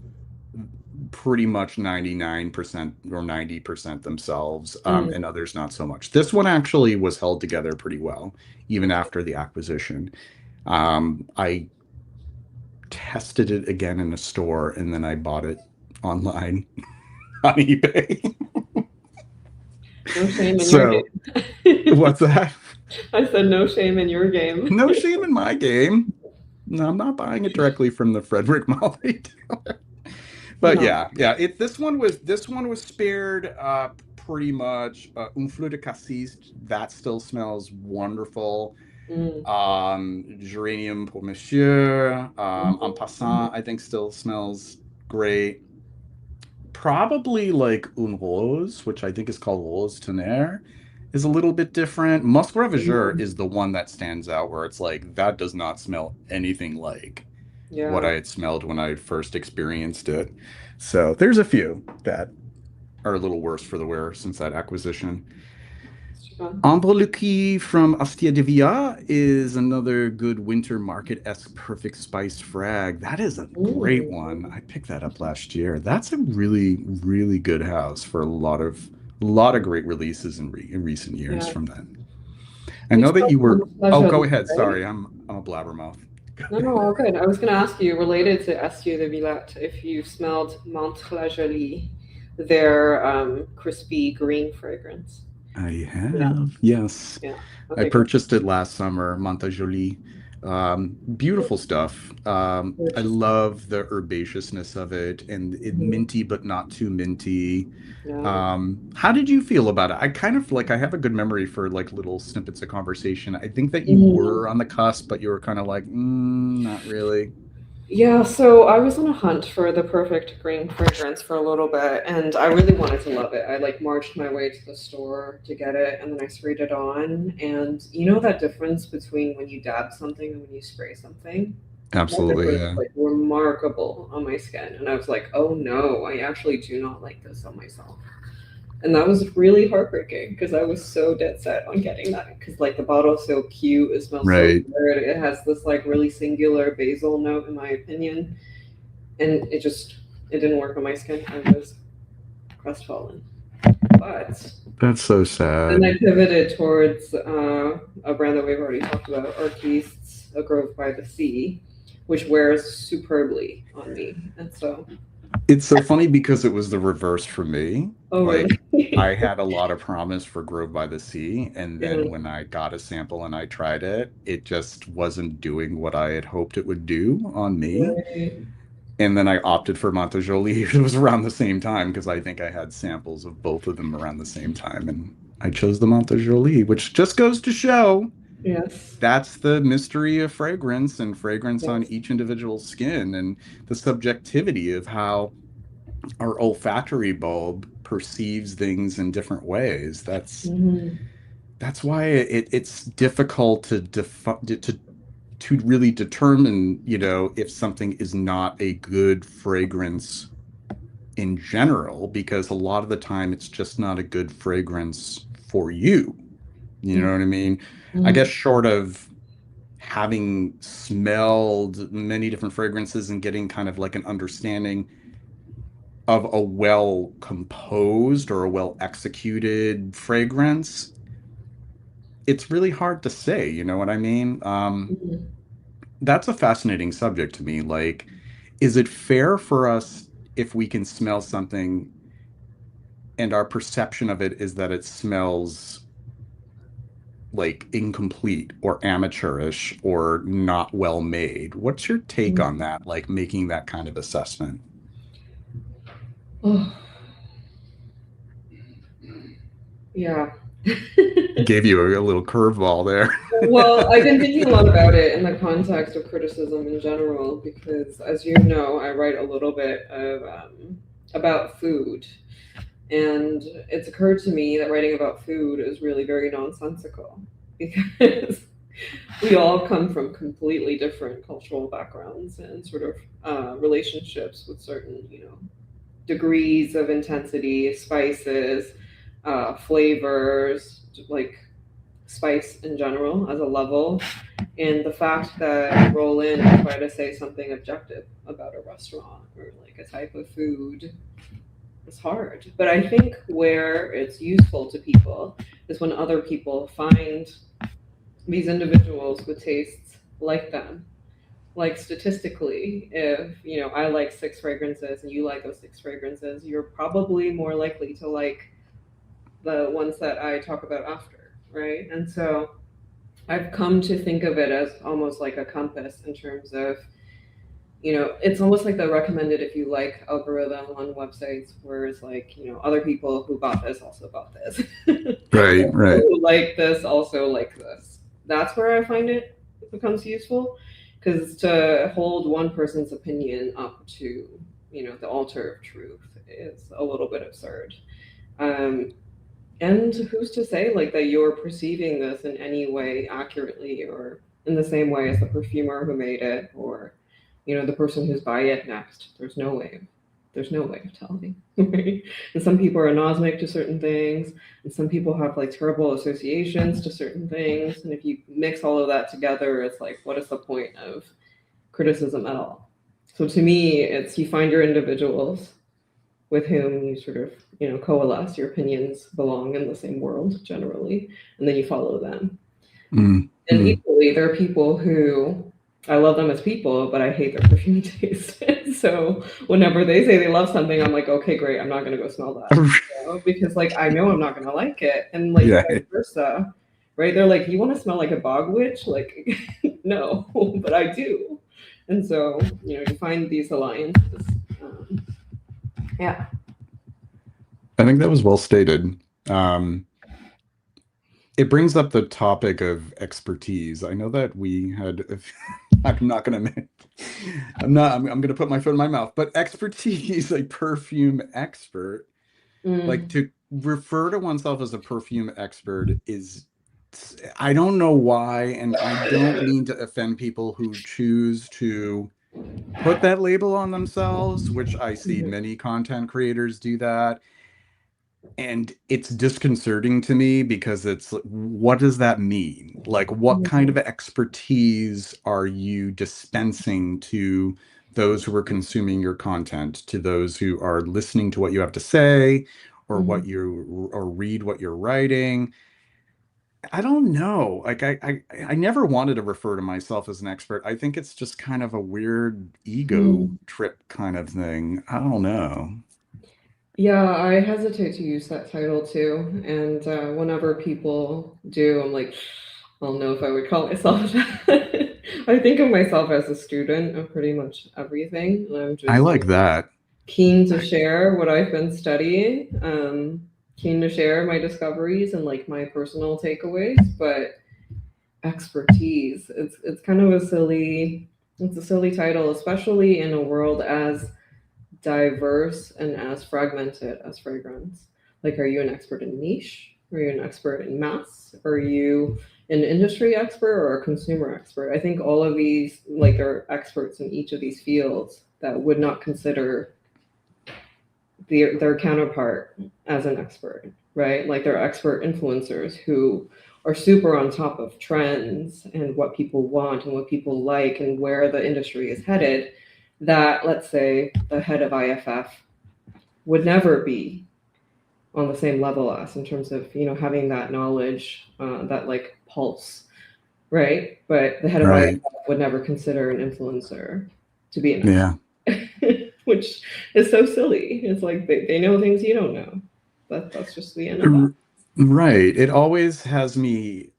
pretty much 99% or 90% themselves, Mm, and others not so much. This one actually was held together pretty well, even okay. after the acquisition. I tested it again in a store, and then I bought it online on eBay. No shame in your So, game. what's that? I said no shame in your game. No shame in my game. No, I'm not buying it directly from the Frederick Molly. But No. yeah, yeah. This one was spared pretty much. Un fleur de cassis, that still smells wonderful. Mm, Geranium pour Monsieur, mhm, en passant, mhm, I think still smells great. Probably like Un Rose, which I think is called Rose Tonnerre, is a little bit different. Musc Ravageur mhm. is the one that stands out, where it's like that does not smell anything like what Yeah. I had smelled when I first experienced it. So there's a few that are a little worse for the wear since that acquisition. one? Ambreluki from Astia de Villa is another good winter market-esque perfect spiced frag. That is a great one. Mm. I picked that up last year. That's a really, really good house for a lot of great releases in recent years Yeah. from that. I You know that spelled you were. Oh, pleasure, go ahead. right? Sorry, I'm a blabbermouth. No, no, all good. I was going to ask you, related to Estier de Villette, if you smelled Montrejoli, their crispy green fragrance. I Yeah, have, yes. yeah. I Okay, good. purchased it last summer, Montajolie. Beautiful stuff. I Delicious. love the herbaceousness of it and it Mhm. minty, but not too minty. Yeah. How did you feel about it? I kind of like, I have a good memory for like little snippets of conversation. I think that you Mhm. were on the cusp, but you were kind of like, not really. Yeah, so I was on a hunt for the perfect green fragrance for a little bit, and I really wanted to love it. I like marched my way to the store to get it, and then I sprayed it on. And you know that difference between when you dab something and when you spray something? That Absolutely, difference was yeah. like remarkable on my skin, and I was like, oh no, I actually do not like this on myself. And that was really heartbreaking because I was so dead set on getting that because like the bottle's so cute, it smells so Right. good, it has this like really singular basil note in my opinion, and it didn't work on my skin. I was crestfallen. But That's so then I sad. pivoted towards a brand that we've already talked about, Artistes, A Grove by the Sea, which wears superbly on me. And so, It's so funny because it was the reverse for me. oh really? Like, I had a lot of promise for Grove by the Sea, and Yeah, then when I got a sample and I tried it, it just wasn't doing what I had hoped it would do on me. right. And then I opted for Montejolie. It was around the same time because I think I had samples of both of them around the same time, and I chose the Montejolie, which just goes to show Yes. that's the mystery of fragrance and fragrance on Yes. each individual skin and the subjectivity of how our olfactory bulb perceives things in different ways. Mhm. That's why it's difficult to really determine, if something is not a good fragrance in general, because a lot of the time it's just not a good fragrance for you. You know what I mean? I guess Mhm. short of having smelled many different fragrances and getting kind of like an understanding of a well composed or a well executed fragrance, it's really hard to say, you know what I mean? Mhm. That's a fascinating subject to me. Like, is it fair for us if we can smell something and our perception of it is that it smells like incomplete or amateurish or not well made? What's your take on Mhm. that? Like making that kind of assessment? Oh, yeah. Gave you a little curveball there. Well, I've been thinking a lot about it in the context of criticism in general because, as you know, I write a little bit of about food, and it's occurred to me that writing about food is really very nonsensical because we all come from completely different cultural backgrounds and sort of relationships with certain, degrees of intensity, spices, flavors, like spice in general as a level, and the fact that you roll in and try to say something objective about a restaurant or like a type of food is hard. But I think where it's useful to people is when other people find these individuals with tastes like them. Like statistically, if I like six fragrances and you like those six fragrances, you're probably more likely to like the ones that I talk about after, right? And so I've come to think of it as almost like a compass in terms of, it's almost like the recommended if you like algorithm on websites where it's like, other people who bought this also bought this. Right, People right. who like this also like this. That's where I find it becomes useful because to hold one person's opinion up to, the altar of truth is a little bit absurd. Um, and who's to say like that you're perceiving this in any way accurately or in the same way as the perfumer who made it or the person who's buying it next? There's no way. There's no way of telling, right? And some people are anosmic to certain things, and some people have like terrible associations to certain things. And if you mix all of that together, it's like, what is the point of criticism at all? So to me, it's you find your individuals with whom you sort of, coalesce. Your opinions belong in the same world generally, and then you follow them. And Mm. equally, there are people who I love them as people, but I hate their perfume taste. So whenever they say they love something, I'm like, okay, great. I'm not gonna go smell that, because like I know I'm not gonna like it, and like Yeah. vice versa, right? They're like, you want to smell like a bog witch? Like, no, but I do. And so you find these alliances. Yeah. I think that was well stated. It brings up the topic of expertise. I know that we had, I'm not going to, I'm going to put my foot in my mouth, but expertise, a perfume expert, like Mm. to refer to oneself as a perfume expert is, I don't know why, and I don't mean to offend people who choose to put that label on themselves, which I see Mhm. many content creators do that. And it's disconcerting to me because it's like, what does that mean? Like, what kind Mhm. of expertise are you dispensing to those who are consuming your content, to those who are listening to what you have to say, or Mhm. or read what you're writing? I don't know. Like, I never wanted to refer to myself as an expert. I think it's just kind of a weird ego Mhm. trip kind of thing. I don't know. Yeah, I hesitate to use that title too. And whenever people do, I'm like, I don't know if I would call myself that. I think of myself as a student of pretty much everything. And I'm I just like that. keen to I, share what I've been studying, keen to share my discoveries and like my personal takeaways. But expertise, it's kind of it's a silly title, especially in a world as diverse and as fragmented as fragrance. Like, are you an expert in niche? Are you an expert in mass? Are you an industry expert or a consumer expert? I think all of these, like, there are experts in each of these fields that would not consider their counterpart as an expert, right? Like, they're expert influencers who are super on top of trends and what people want and what people like and where the industry is headed, that, let's say, the head of IFF would never be on the same level as, in terms of having that knowledge, that like pulse, right? But the head of IFF right. would never consider an influencer to be an Yeah. expert, which is so silly. It's like they know things you don't know. That's just the end of that. Right. It always has me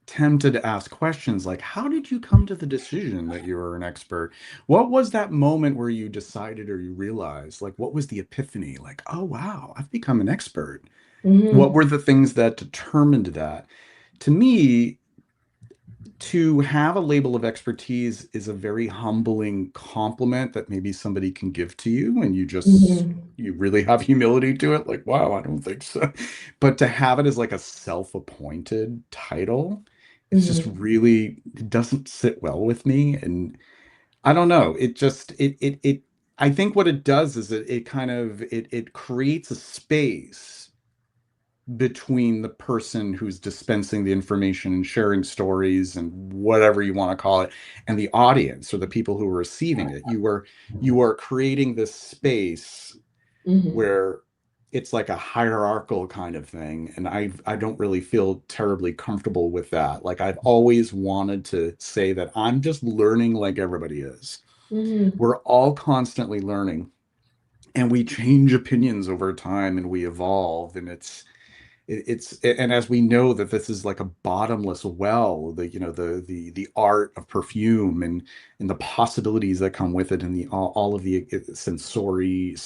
tempted to ask questions like, how did you come to the decision that you were an expert? What was that moment where you decided or you realized, like, what was the epiphany? Like, oh, wow, I've become an expert. What Mm-hmm. were the things that determined that? To me, to have a label of expertise is a very humbling compliment that maybe somebody can give to you, and Mm-hmm. you really have humility to it. Like, wow, I don't think so. But to have it as like a self-appointed title, it's just Mm-hmm. really, it doesn't sit well with me. And I don't know. It just I think what it does is it kind of it creates a space between the person who's dispensing the information and sharing stories and whatever you want to call it, and the audience or the people who are receiving it. You are creating this space Mm-hmm. where it's like a hierarchical kind of thing, and I don't really feel terribly comfortable with that. Like, I've always wanted to say that I'm just learning like everybody is. Mm-hmm. We're all constantly learning, and we change opinions over time, and we evolve, and it's and as we know that this is like a bottomless well, the the art of perfume and the possibilities that come with it, and the all of the sensory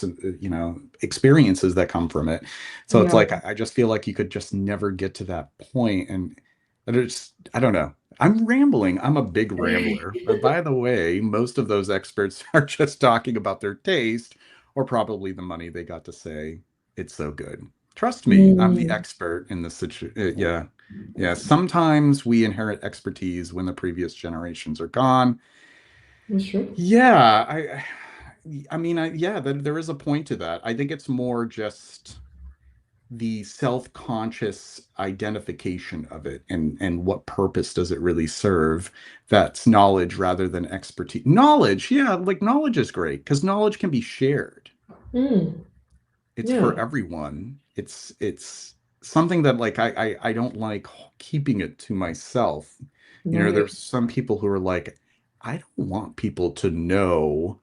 experiences that come from it. So it's Yeah. like I just feel like you could just never get to that point. And it's, I don't know, I'm rambling. I'm a big rambler, but by the way, most of those experts are just talking about their taste, or probably the money they got to say it's so good. Trust me, I'm the Mm. expert in this situation. Yeah. Yeah. Sometimes we inherit expertise when the previous generations are gone. That's true. Yeah. I mean, yeah, there is a point to that. I think it's more just the self-conscious identification of it, and what purpose does it really serve. That's knowledge rather than expertise. Knowledge, yeah, like knowledge is great because knowledge can be shared. Mm, It's for yeah, everyone. It's something that like I don't like keeping it to myself. You know, right. there's some people who are like, I don't want people to know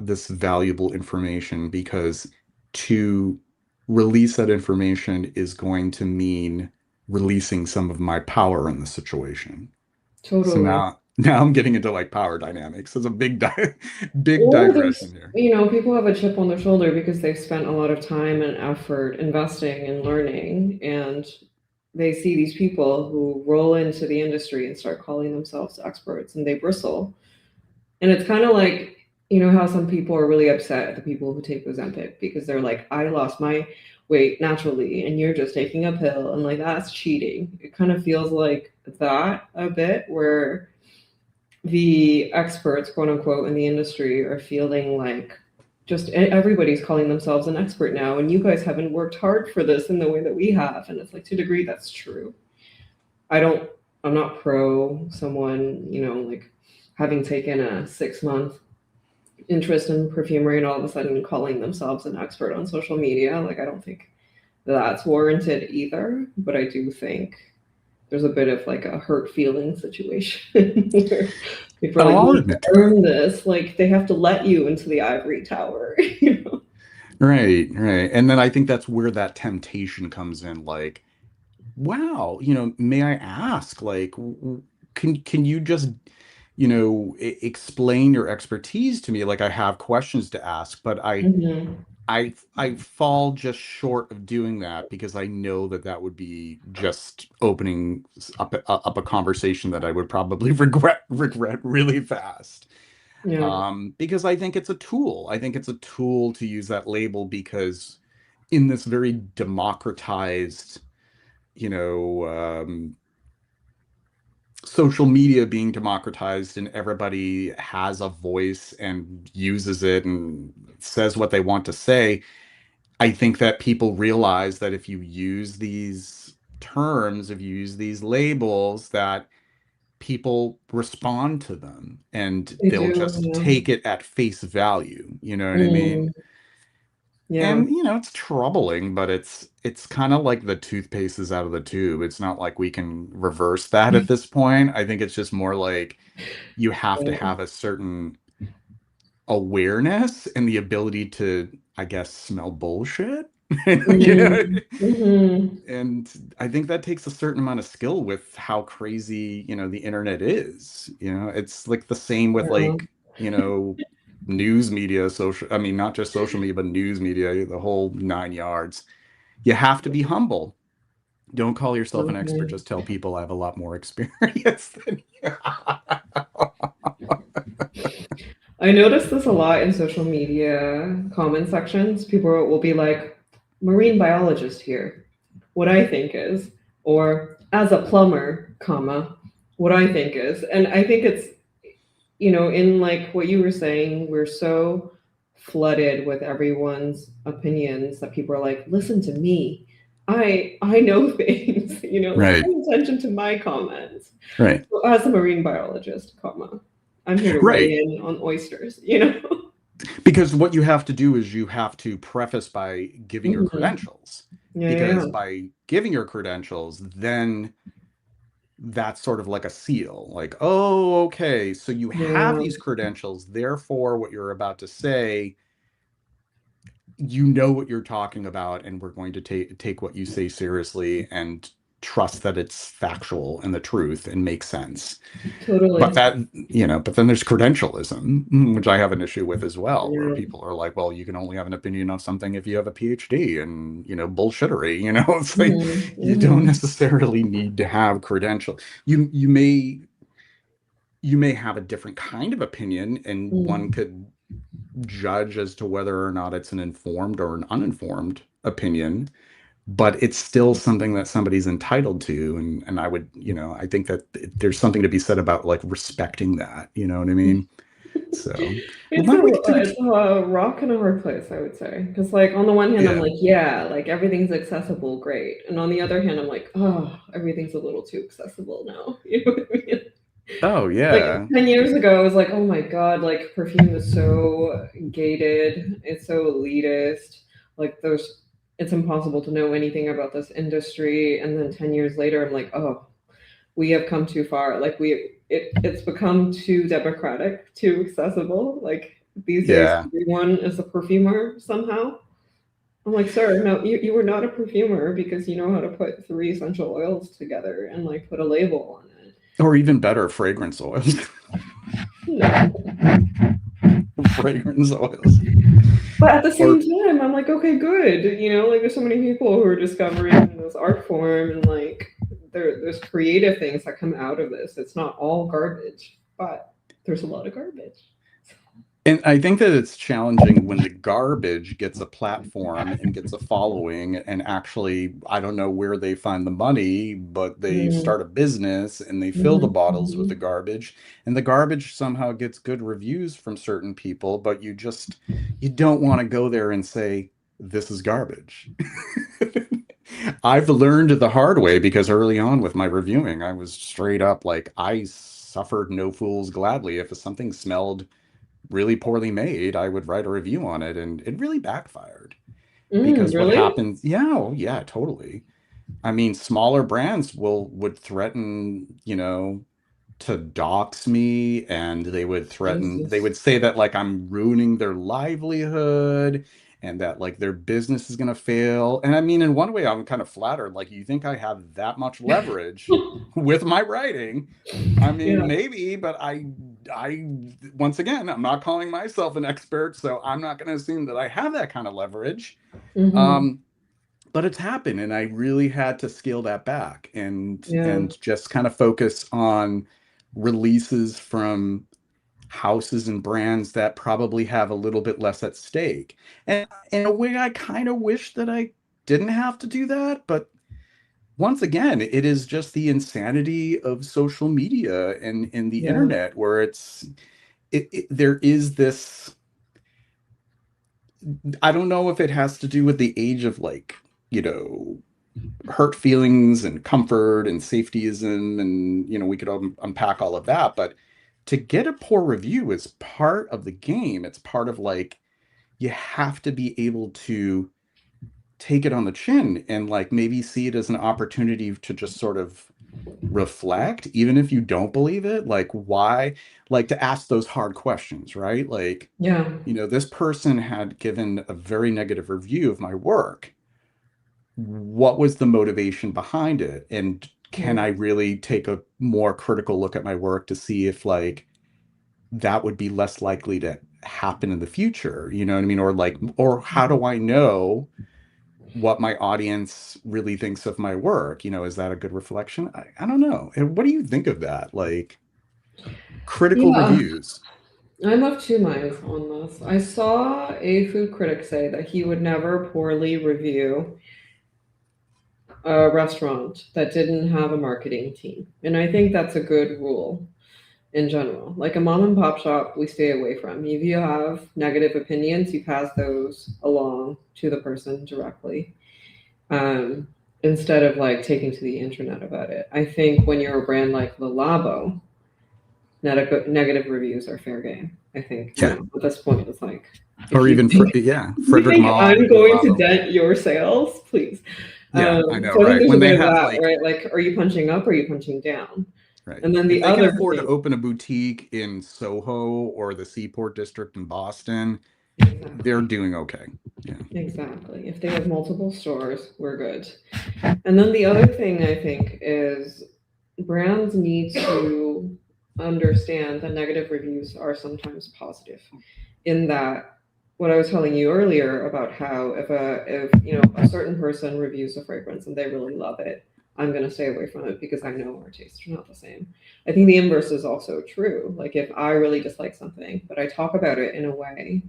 this valuable information, because to release that information is going to mean releasing some of my power in the situation. So Totally. now I'm getting into like power dynamics. It's a big Or digression there's, here. people have a chip on their shoulder because they've spent a lot of time and effort investing and learning, and they see these people who roll into the industry and start calling themselves experts and they bristle. And it's kind of like, how some people are really upset at the people who take Ozempic because they're like, I lost my weight naturally and you're just taking a pill. And like, that's cheating. It kind of feels like that a bit, where the experts, quote unquote, in the industry are feeling like just everybody's calling themselves an expert now. And you guys haven't worked hard for this in the way that we have. And it's like, to a degree, that's true. I don't, I'm not pro someone, like having taken a 6 month interest in perfumery and all of a sudden calling themselves an expert on social media. Like, I don't think that's warranted either. But I do think there's a bit of like a hurt feeling situation where people are And like, I'll you have admit to to it. earn this. Like, they have to let you into the ivory tower. Right, right. And then I think that's where that temptation comes in. Like, wow, may I ask, like, can you just, explain your expertise to me? Like, I have questions to ask, but Hmm. I fall just short of doing that because I know that that would be just opening up a conversation that I would probably regret really fast. Yeah, Because I think it's a tool. I think it's a tool to use that label because in this very democratized, you know, social media being democratized and everybody has a voice and uses it and says what they want to say, I think that people realize that if you use these terms, if you use these labels, that people respond to them and they they'll do. just Yeah. take it at face value. You know what I mean? Mm, yeah. And it's troubling, but it's kind of like the toothpaste is out of the tube. It's not like we can reverse that at this point. I think it's just more like you have to Yeah. have a certain awareness and the ability to, I guess, smell bullshit. You know, Mm, hmm. and I think that takes a certain amount of skill with how crazy, the internet is. It's like the same with Yeah. like, news media, I mean, not just social media, but news media, the whole nine yards. You have to be humble. Don't call yourself an expert. Mhm. Just tell people I have a lot more experience than you. I notice this a lot in social media comment sections. People will be like, marine biologist here, what I think is, or as a plumber, comma, what I think is. And I think it's, in like what you were saying, we're so flooded with everyone's opinions that people are like, listen to me. I know things, like Right, pay attention to my comments. right, So as a marine biologist, comma, I'm here to right. weigh in on oysters. Because what you have to do is you have to preface by giving your Mhm. credentials. Yeah, yeah, Because yeah. by giving your credentials, then that's sort of like a seal. Like, oh, okay, so you have Yeah, these credentials, therefore, what you're about to say, you know what you're talking about, and we're going to take what you say seriously and trust that it's factual and the truth and makes sense. But totally. but then there's credentialism, which I have an issue with as well, where Yeah. people are like, well, you can only have an opinion on something if you have a PhD, and, bullshittery, it's like Mhm, you don't mhm, necessarily need to have credential. You may have a different kind of opinion, and one mhm. could judge as to whether or not it's an informed or an uninformed opinion, but it's still something that somebody's entitled to. And I would, I think that there's something to be said about like respecting that, you know what I mean? So It's a rock and a hard place, I would say. Because, like, on the one hand, I'm like, yeah, like everything's accessible, great. And on the other hand, I'm like, oh, everything's a little too accessible now. You know what I mean? Oh, yeah. Like 10 years ago, I was like, oh my God, like perfume is so gated. It's so elitist. Like, it's impossible to know anything about this industry. And then 10 years later, I'm like, oh, we have come too far. Like, it's become too democratic, too accessible. Like, these days, everyone is a perfumer somehow. I'm like, sir, no, you were not a perfumer because you know how to put 3 essential oils together and like put a label on it. Or even better, fragrance oils. No. Fragrance oils. But at the same time, I'm like, okay, good. You know, like there's so many people who are discovering this art form and like there's creative things that come out of this. It's not all garbage, but there's a lot of garbage. And I think that it's challenging when the garbage gets a platform and gets a following, and actually, I don't know where they find the money, but they start a business and they fill the bottles with the garbage, and the garbage somehow gets good reviews from certain people, but you don't want to go there and say, this is garbage. I've learned the hard way because early on with my reviewing, I was straight up like, I suffered no fools gladly. If something smelled really poorly made, I would write a review on it, and it really backfired. Because really? what happens, yeah, totally. I mean, smaller brands would threaten, to dox me, and they would say that like I'm ruining their livelihood and that like their business is going to fail. And I mean, in one way, I'm kind of flattered. Like, you think I have that much leverage with my writing? I mean, maybe, but I once again, I'm not calling myself an expert, so I'm not going to assume that I have that kind of leverage. But it's happened, and I really had to scale that back and just kind of focus on releases from houses and brands that probably have a little bit less at stake. And in a way, I kind of wish that I didn't have to do that, but once again, it is just the insanity of social media and in the internet, where there is this, I don't know if it has to do with the age of like, hurt feelings and comfort and safetyism, and we could unpack all of that, but to get a poor review is part of the game. It's part of like, you have to be able to take it on the chin and like maybe see it as an opportunity to just sort of reflect, even if you don't believe it. Like, why, like, to ask those hard questions, right? Like, this person had given a very negative review of my work. What was the motivation behind it? And can I really take a more critical look at my work to see if like that would be less likely to happen in the future? You know what I mean? Or like, or how do I know what my audience really thinks of my work? Is that a good reflection? I don't know. And what do you think of that? Like, critical reviews. I'm of two minds on this. I saw a food critic say that he would never poorly review a restaurant that didn't have a marketing team. And I think that's a good rule in general. Like a mom and pop shop, we stay away from. If you have negative opinions, you pass those along to the person directly, instead of like taking to the internet about it. I think when you're a brand like Le Labo, negative reviews are fair game. I think at this point it's like, or even Frederick Maw. I'm going to dent your sales, please. I know, so right? I think When they have have that, right? Like, are you punching up or are you punching down? Right. And then if they can afford to open a boutique in Soho or the Seaport District in Boston, they're doing okay. Yeah. Exactly. If they have multiple stores, we're good. And then the other thing I think is brands need to understand that negative reviews are sometimes positive. In that, what I was telling you earlier about how if a certain person reviews a fragrance and they really love it, I'm going to stay away from it because I know our tastes are not the same. I think the inverse is also true. Like if I really dislike something, but I talk about it in a way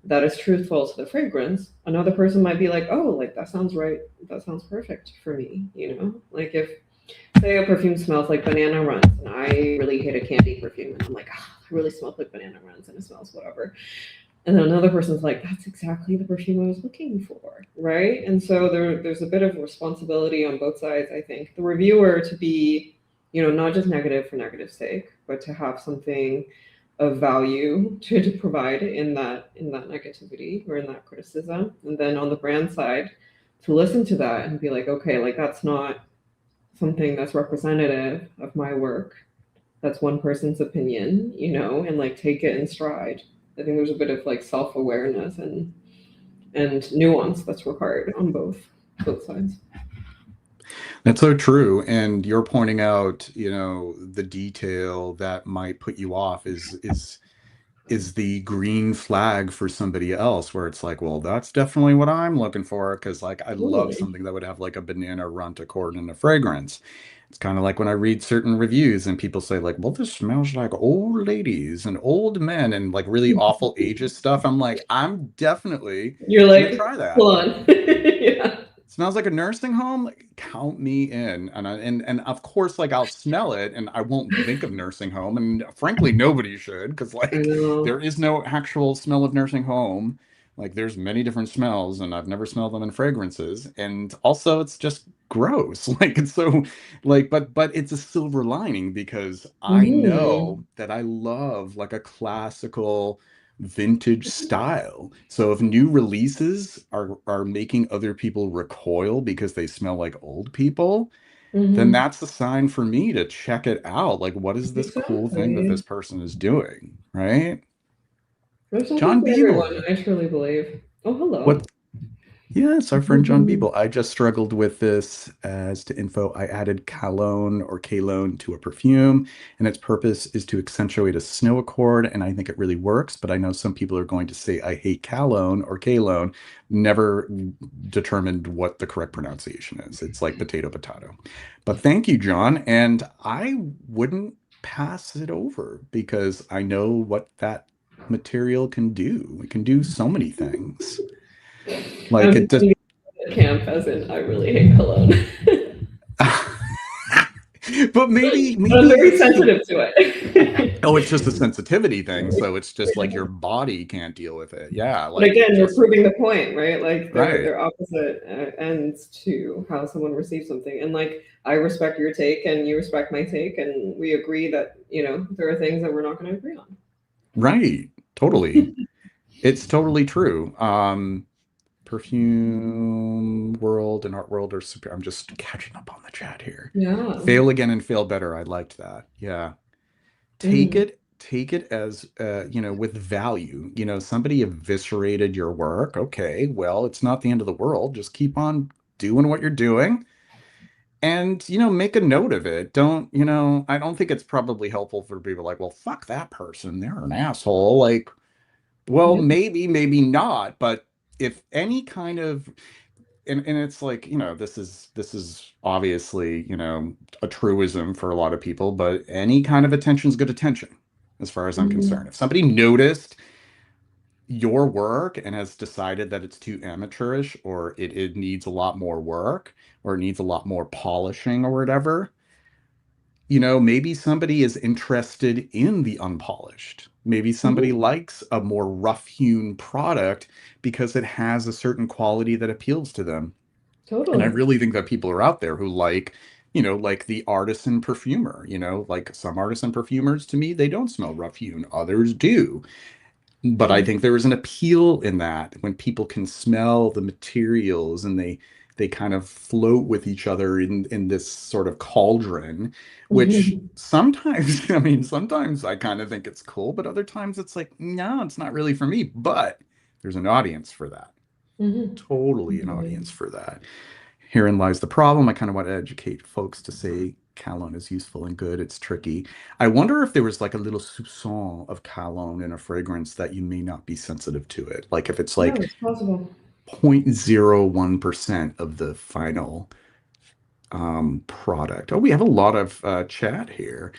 that is truthful to the fragrance, another person might be like, oh, like that sounds right. That sounds perfect for me. Like if, say a perfume smells like banana runs and I really hate a candy perfume and I'm like, it really smells like banana runs and it smells whatever. And then another person's like, that's exactly the perfume I was looking for, right? And so there's a bit of responsibility on both sides, I think. The reviewer to be, not just negative for negative's sake, but to have something of value to provide in that negativity or in that criticism. And then on the brand side, to listen to that and be like, okay, like that's not something that's representative of my work. That's one person's opinion, and like take it in stride. I think there's a bit of like self-awareness and nuance that's required on both sides. That's so true. And you're pointing out, the detail that might put you off is the green flag for somebody else, where it's like, well, that's definitely what I'm looking for, because like I love Totally. something that would have like a banana runt accord and a fragrance. It's kind of like when I read certain reviews and people say like, well, this smells like old ladies and old men and like really awful ages stuff. I'm like, I'm definitely You're gonna like, try that. hold on. Yeah. Smells like a nursing home, like, count me in. And of course, like I'll smell it and I won't think of nursing home, and frankly nobody should, because I like know. there is no actual smell of nursing home. Like there's many different smells and I've never smelled them in fragrances, and also it's just gross. Like it's so, like, but it's a silver lining because I Mm-hmm. know that I love like a classical vintage style. So if new releases are making other people recoil because they smell like old people, then Mm-hmm. that's a sign for me to check it out. Like, what is this cool thing that this Exactly. person is doing, right? There's something John for everyone, Beeble. I truly believe. Oh, hello. What Yes, our friend John Mm-hmm. Beeble. I just struggled with this. As to info, I added cologne or cologne to a perfume, and its purpose is to accentuate a snow accord, and I think it really works. But I know some people are going to say I hate cologne or cologne. Never determined what the correct pronunciation is. It's like potato, potato. But thank you, John. And I wouldn't pass it over because I know what that material can do. It can do so many things. Like I'm it just just at camp as in I really hate cologne. but maybe But I'm very it's the sensitive to it. oh, it's just a sensitivity thing. So it's just like your body can't deal with it. Yeah, But like it again, you're just proving the point, right? Like right. they're opposite ends to how someone receives something. And like I respect your take and you respect my take, and we agree that there are things that we're not going to agree on. Right. Totally. It's totally true. Perfume world and art world are super. I'm just catching up on the chat here. Yeah. Fail again and fail better. I liked that. Yeah. take Hmm. it take it as with value. Somebody eviscerated your work. Okay, well, it's not the end of the world. Just keep on doing what you're doing, and make a note of it. Don't I don't think it's probably helpful for people like, well, fuck that person, they're an asshole. Like, well, Yeah. maybe not, but if any kind of and it's like, this is obviously, a truism for a lot of people, but any kind of attention is good attention, as far as I'm Hmm. concerned. If somebody noticed your work and has decided that it's too amateurish, or it needs a lot more work, or it needs a lot more polishing or whatever, maybe somebody is interested in the unpolished. Maybe somebody Hmm. likes a more rough-hewn product because it has a certain quality that appeals to them. And I Totally. really think that people are out there who like the artisan perfumer, like some artisan perfumers, to me, they don't smell rough hewn, others do. But I Hmm. think there is an appeal in that when people can smell the materials and they kind of float with each other in this sort of cauldron, which sometimes, I mean, sometimes I kind of think it's cool, but other times it's like, no, it's not really for me. But there's an audience for that. Totally an audience Hmm. for that. Herein lies the problem. I kind of want to educate folks to say cologne is useful and good. It's tricky. I wonder if there was like a little soupçon of cologne in a fragrance that you may not be sensitive to it. Like if it's Yeah, like it's possible. 0.01% of the final product. Oh, we have a lot of chat here.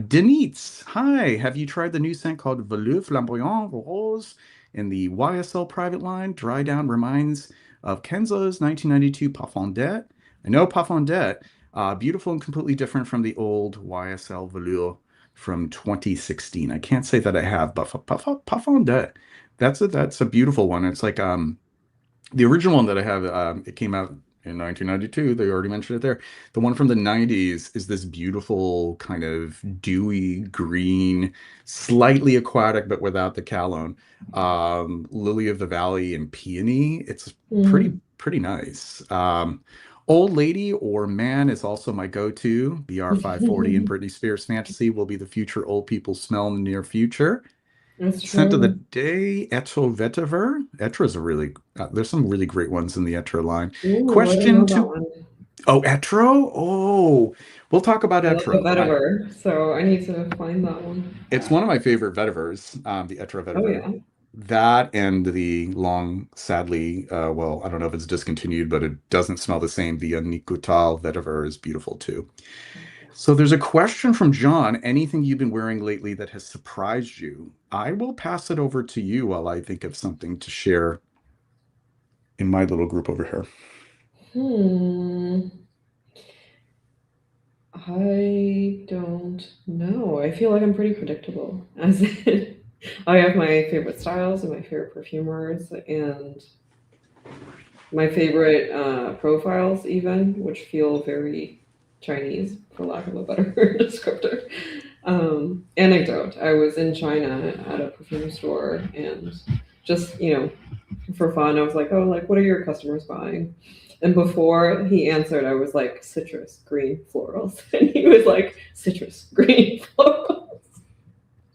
Denise, hi. Have you tried the new scent called Velours Flamboyant Rose in the YSL private line? Dry down reminds of Kenzo's 1992 Parfondette. I know Parfondette, beautiful and completely different from the old YSL Velour from 2016. I can't say that I have, but Parfum. That's a beautiful one. It's like the original one that I have, it came out in 1992. They already mentioned it there. The one from the 90s is this beautiful kind of dewy green, slightly aquatic, but without the cologne. Lily of the Valley and Peony. It's Mm. pretty nice. Old Lady or Man is also my go-to. BR540 and Britney Spears Fantasy will be the future old people smell in the near future. That's Scent of the true. day, Etro Vetiver. Etra is a really, there's some really great ones in the Etra line. Ooh, I don't Question know that two. one. Oh, Etro? Oh, we'll talk about I love the Etro. vetiver, so I need to find that one. It's one of my favorite vetivers, the Etra Oh vetiver. yeah. That and the long, sadly, well, I don't know if it's discontinued, but it doesn't smell the same. The Nicotal vetiver is beautiful too. So there's a question from John. Anything you've been wearing lately that has surprised you? I will pass it over to you while I think of something to share in my little group over here. Hmm. I don't know. I feel like I'm pretty predictable. As in, I have my favorite styles and my favorite perfumers and my favorite profiles, even, which feel very Chinese, for lack of a better descriptor. Anecdote: I was in China at a perfume store, and just for fun, I was like, "Oh, like, what are your customers buying?" And before he answered, I was like, "Citrus, green, florals," and he was like, "Citrus, green, florals."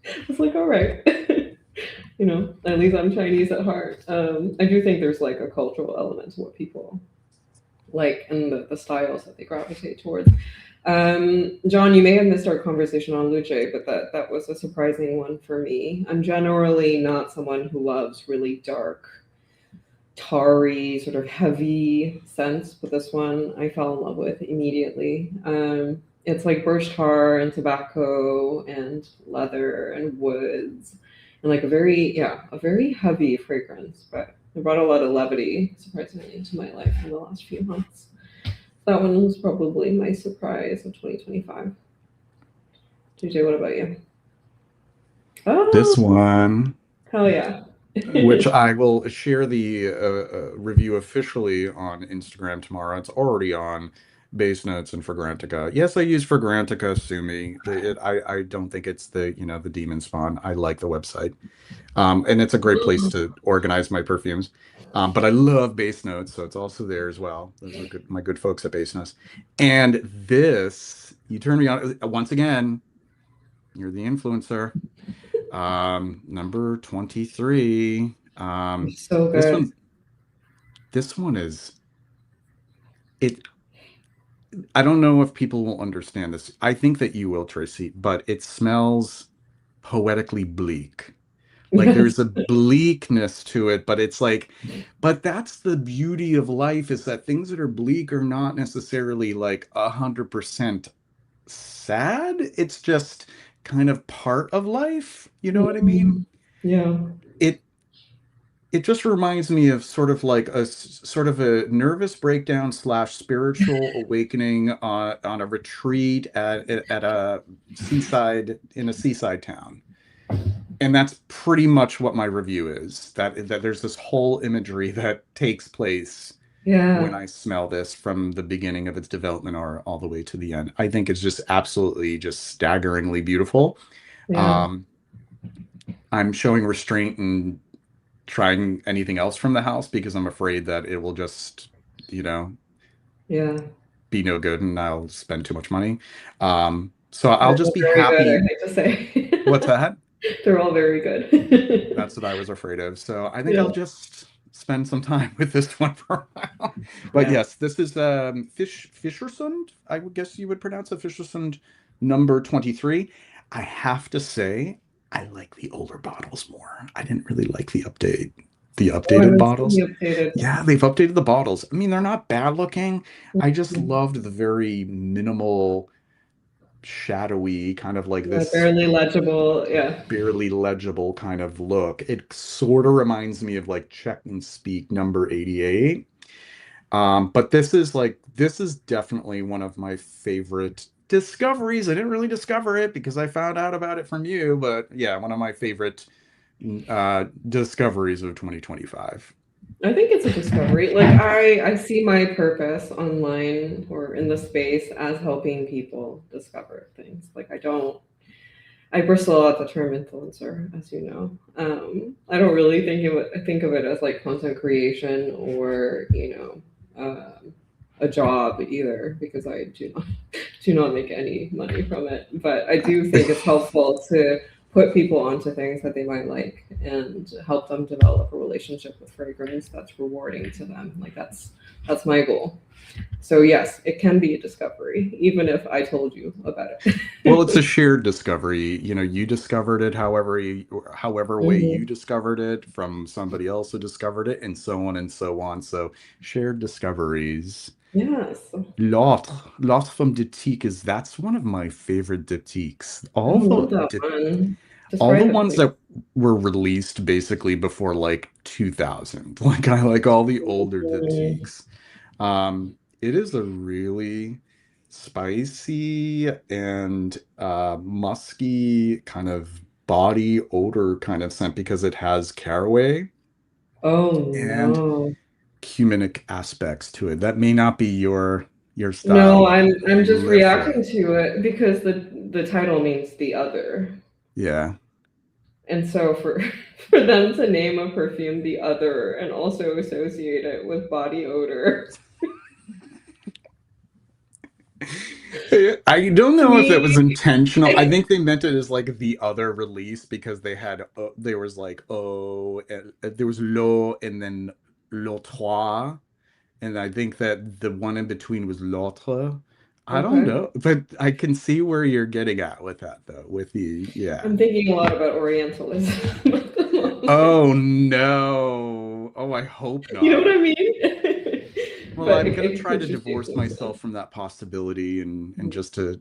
I was like, "All right." At least I'm Chinese at heart. I do think there's like a cultural element to what people like and the styles that they gravitate towards. John, you may have missed our conversation on Luce, but that was a surprising one for me. I'm generally not someone who loves really dark, tarry, sort of heavy scents, but this one I fell in love with immediately. It's like birch tar and tobacco and leather and woods, and like a very heavy fragrance, but it brought a lot of levity, surprisingly, into my life in the last few months. That one was probably my surprise of 2025. JJ, what about you? This Oh, one, hell yeah. which I will share the review officially on Instagram tomorrow. It's already on Base Notes and Fragrantica. Yes, I use Fragrantica. Sue me. I don't think it's the demon spawn. I like the website. And it's a great place to organize my perfumes. But I love Base Notes, so it's also there as well. Those are my good folks at Base Notes. And this, you turn me on once again. You're the influencer. Number 23. So This good. one, this one is it. I don't know if people will understand this. I think that you will, Tracy, but it smells poetically bleak. Like Yes. there's a bleakness to it, but it's like, but that's the beauty of life is that things that are bleak are not necessarily like 100% sad. It's just kind of part of life. You know what I mean? Mhm. Yeah. It it just reminds me of sort of like sort of a nervous breakdown slash spiritual awakening on a retreat at a seaside in a seaside town. And that's pretty much what my review is. That there's this whole imagery that takes place when Yeah. I smell this from the beginning of its development or all the way to the end. I think it's just absolutely just staggeringly beautiful. Yeah. Um, I'm showing restraint in trying anything else from the house because I'm afraid that it will just, you know, Yeah. be no good and I'll spend too much money. So They're I'll just all be very good, happy. I hate to What's say. that? They're all very good. That's what I was afraid of. So I think Yeah. I'll just spend some time with this one for a while. But Yeah. yes, this is Fischersund. I would guess you would pronounce it Fischersund number 23. I have to say, I like the older bottles more. I didn't really like the Oh, I updated haven't seen bottles. the updated Yeah, one. they've updated the bottles. I mean, they're not bad looking. I just Mhm. loved the very minimal, shadowy kind of like Yeah, this barely legible. Yeah. barely legible kind of look. It sort of reminds me of like Check and Speak number 88. But this is definitely one of my favorite discoveries. I didn't really discover it because I found out about it from you, but yeah, one of my favorite discoveries of 2025. I think it's a discovery. Like I see my purpose online or in the space as helping people discover things. Like I bristle at the term influencer, as you know. I don't really think of it as like content creation or a job either, because I do not make any money from it. But I do think it's helpful to put people onto things that they might like and help them develop a relationship with fragrance that's rewarding to them. Like that's my goal. So yes, it can be a discovery, even if I told you about it. Well, it's a shared discovery. You know, you discovered it however way you Mhm. discovered it from somebody else who discovered it, and so on and so on. So shared discoveries. Yes, L'autre from Diptyque is that's one of my favorite Diptyques. I love that one. All the Describe it, ones please. that were released basically before like 2000. Like I like all the older Mhm. Diptyques. It is a really spicy and musky kind of body odor kind of scent because it has caraway Oh and no. cuminic aspects to it. That may not be your style, No, but I I'm just live for reacting it. to it because the title means the other. Yeah. And so for for them to name a perfume the other and also associate it with body odor, I don't to know if it was me, intentional. I think they meant it as like the other release because there was like there was lo and then l'autre, and I think that the one in between was l'autre. I don't okay. know, but I can see where you're getting at with that though. With the yeah. I'm thinking a lot about Orientalism at the moment. Oh no. Oh, I hope You know what not. I mean? Well, But I'm gonna it try could to just be a divorce myself coincidence. from that possibility and just to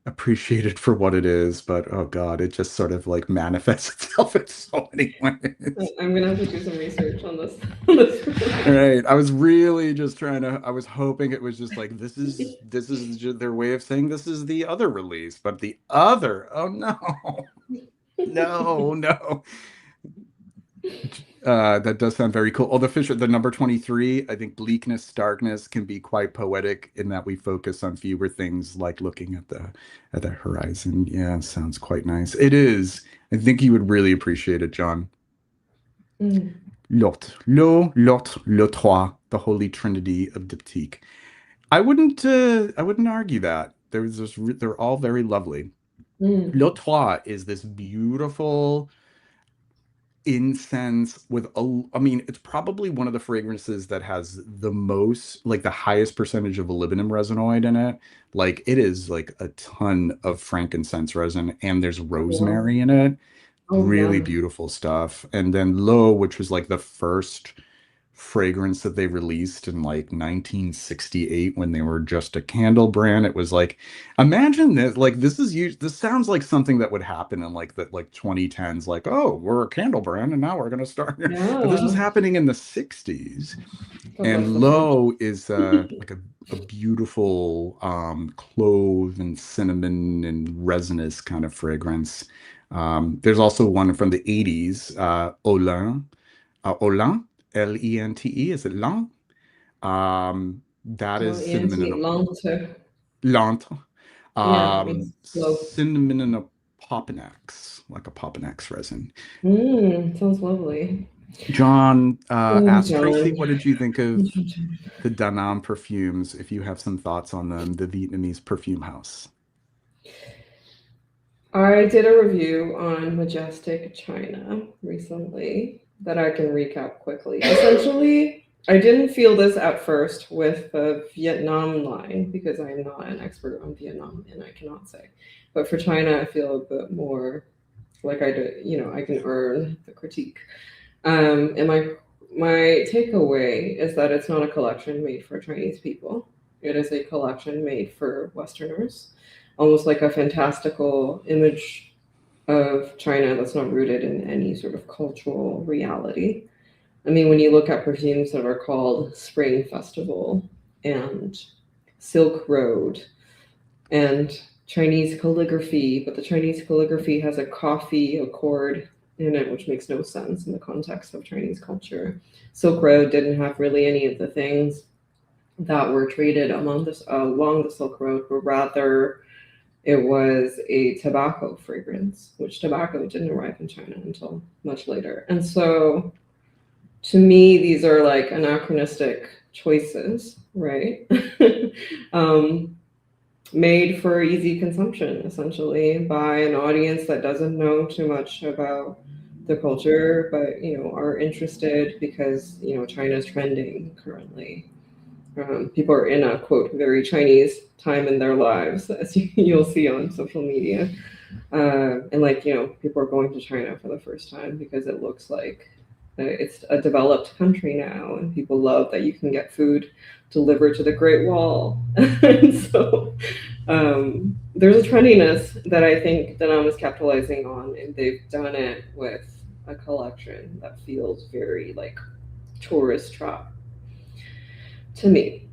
appreciate it for what it is. But oh God, it just sort of like manifests itself in so many ways. I'm gonna have to do some research on this. On this. Right. I was really just I was hoping it was just like this is just their way of saying this is the other release, but the other, oh no. No, no. That does sound very cool. Oh, the number 23, I think bleakness, darkness can be quite poetic in that we focus on fewer things like looking at the horizon. Yeah, sounds quite nice. It is. I think you would really appreciate it, John. Mm, L'autre, le trois, the holy trinity of diptyque. I wouldn't argue that. They're all very lovely. mm. Le trois is this beautiful incense with I mean, it's probably one of the fragrances that has the most, like the highest percentage of molybdenum resinoid in it. Like it is like a ton of frankincense resin, and there's Wow. rosemary in it. Oh, Really yum. beautiful stuff. And then Lo, which was like the first fragrance that they released in like 1968 when they were just a candle brand. It was like, imagine this, like this sounds like something that would happen in like the like 2010s, like, oh, we're a candle brand and now we're gonna start. But this was Yeah. happening in the 60s. God bless And the French. Lo is like a beautiful clove and cinnamon and resinous kind of fragrance. There's also one from the 80s, Olin, Lente. Is it Lent? That is cinnamon L-E-N-T, and Lente. Lente. Yeah, it means slow. Cinnamon and a Popinax, like a Popinax resin. Sounds lovely. John, Oh, ask Tracy, John. what did you think of the Danam perfumes? If you have some thoughts on them, the Vietnamese perfume house. I did a review on Majestic China recently that I can recap quickly. Essentially, I didn't feel this at first with the Vietnam line because I am not an expert on Vietnam and I cannot say. But for China, I feel a bit more like I do, I can earn the critique. And my takeaway is that it's not a collection made for Chinese people. It is a collection made for Westerners, almost like a fantastical image of China that's not rooted in any sort of cultural reality. I mean, when you look at perfumes that are called Spring Festival and Silk Road and Chinese calligraphy, but the Chinese calligraphy has a coffee accord in it, which makes no sense in the context of Chinese culture. Silk Road didn't have really any of the things that were traded along the Silk Road, but rather it was a tobacco fragrance, which tobacco didn't arrive in China until much later. And so to me, these are like anachronistic choices, right? um, Made for easy consumption, essentially, by an audience that doesn't know too much about the culture, but are interested because China's trending currently. People are in a quote very Chinese time in their lives, as you'll see on social media, and like people are going to China for the first time because it looks like it's a developed country now, and people love that you can get food delivered to the Great Wall. And so there's a trendiness that I think Denim is capitalizing on, and they've done it with a collection that feels very like tourist trap to me.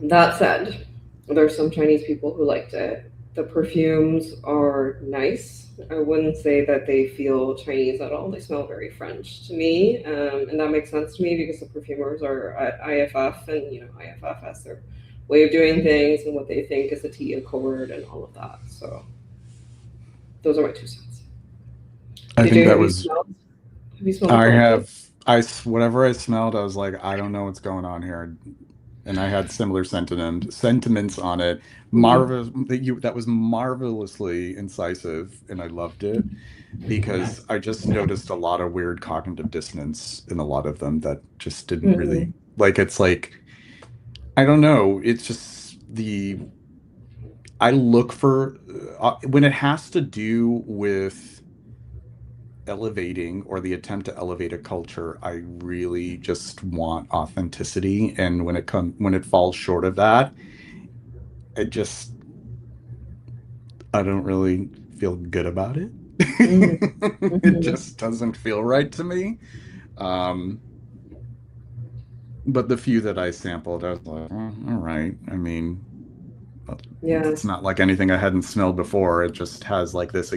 That said, there's some Chinese people who liked it. The perfumes are nice. I wouldn't say that they feel Chinese at all. They smell very French to me, and that makes sense to me because the perfumers are at IFF, and IFF has their way of doing things and what they think is a tea accord and all of that. So those are my 2 cents. I think DJ, that was have you smelled the I collection? have whatever I smelled, I was like, I don't know what's going on here. And I had similar sentiments on it. Mhm. Marvelous that was marvelously incisive, and I loved it because I just noticed a lot of weird cognitive dissonance in a lot of them that just didn't really Mhm. like. It's like I don't know. It's just I look for when it has to do with elevating or the attempt to elevate a culture, I really just want authenticity. And when it falls short of that, it just I don't really feel good about it. Mhm. It Mhm. just doesn't feel right to me. Um, but the few that I sampled, I was like, "Oh, all right. I mean, Yeah. it's not like anything I hadn't smelled before. It just has like this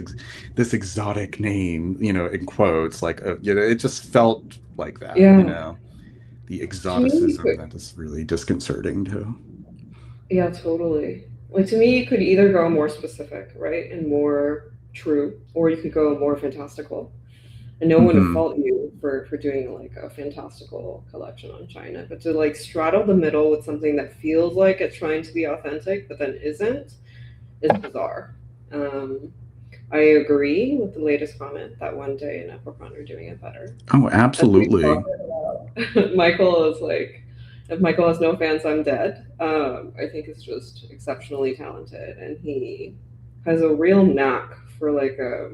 exotic name, in quotes. Like, it just felt like that, Yeah. the To me, exoticism that is really disconcerting too. yeah, totally. Like to me, you could either go more specific, right, and more true, or you could go more fantastical. And no one would Hmm. fault you for doing like a fantastical collection on China, but to like straddle the middle with something that feels like it's trying to be authentic but then isn't is bizarre. Um, I agree with the latest comment that one day in Epicon are doing it better. Oh, As we absolutely. talked about, Michael is like, if Michael has no fans, I'm dead. I think he's just exceptionally talented, and he has a real knack for like a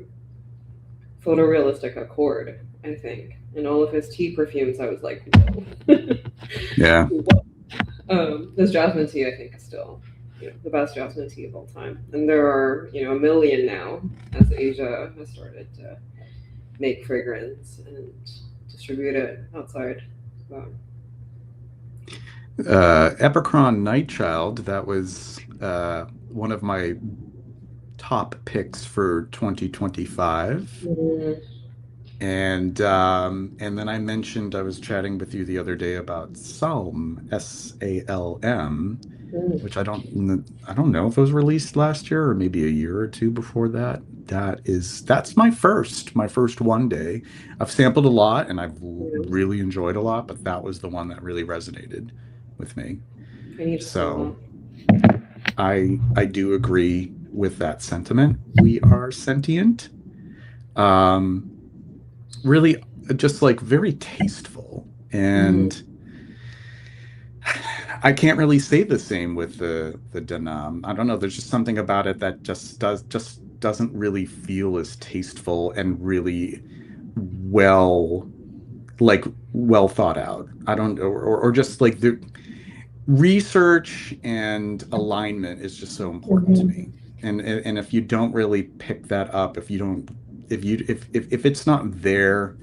photorealistic accord. I think in all of his tea perfumes, I was like, whoa. Yeah. His jasmine tea, I think, is still the best jasmine tea of all time, and there are a million now as Asia has started to make fragrance and distribute it outside. Um, Epicron Nightchild, that was one of my top picks for 2025. mm, And then I mentioned I was chatting with you the other day about Salm, Salm, mm, which I don't know if it was released last year or maybe a year or two before that. That's my first one day. I've sampled a lot and I've yeah. really enjoyed a lot, but that was the one that really resonated with me. I need to smell So that. I do agree with that sentiment. We are sentient. Um, really just like very tasteful. And Mm-hmm. I can't really say the same with the denim. I don't know. There's just something about it that just doesn't really feel as tasteful and really well like well thought out. I don't or just like the research and alignment is just so important to Mm-hmm. me. And if you don't really pick that up, if you don't if it's not there,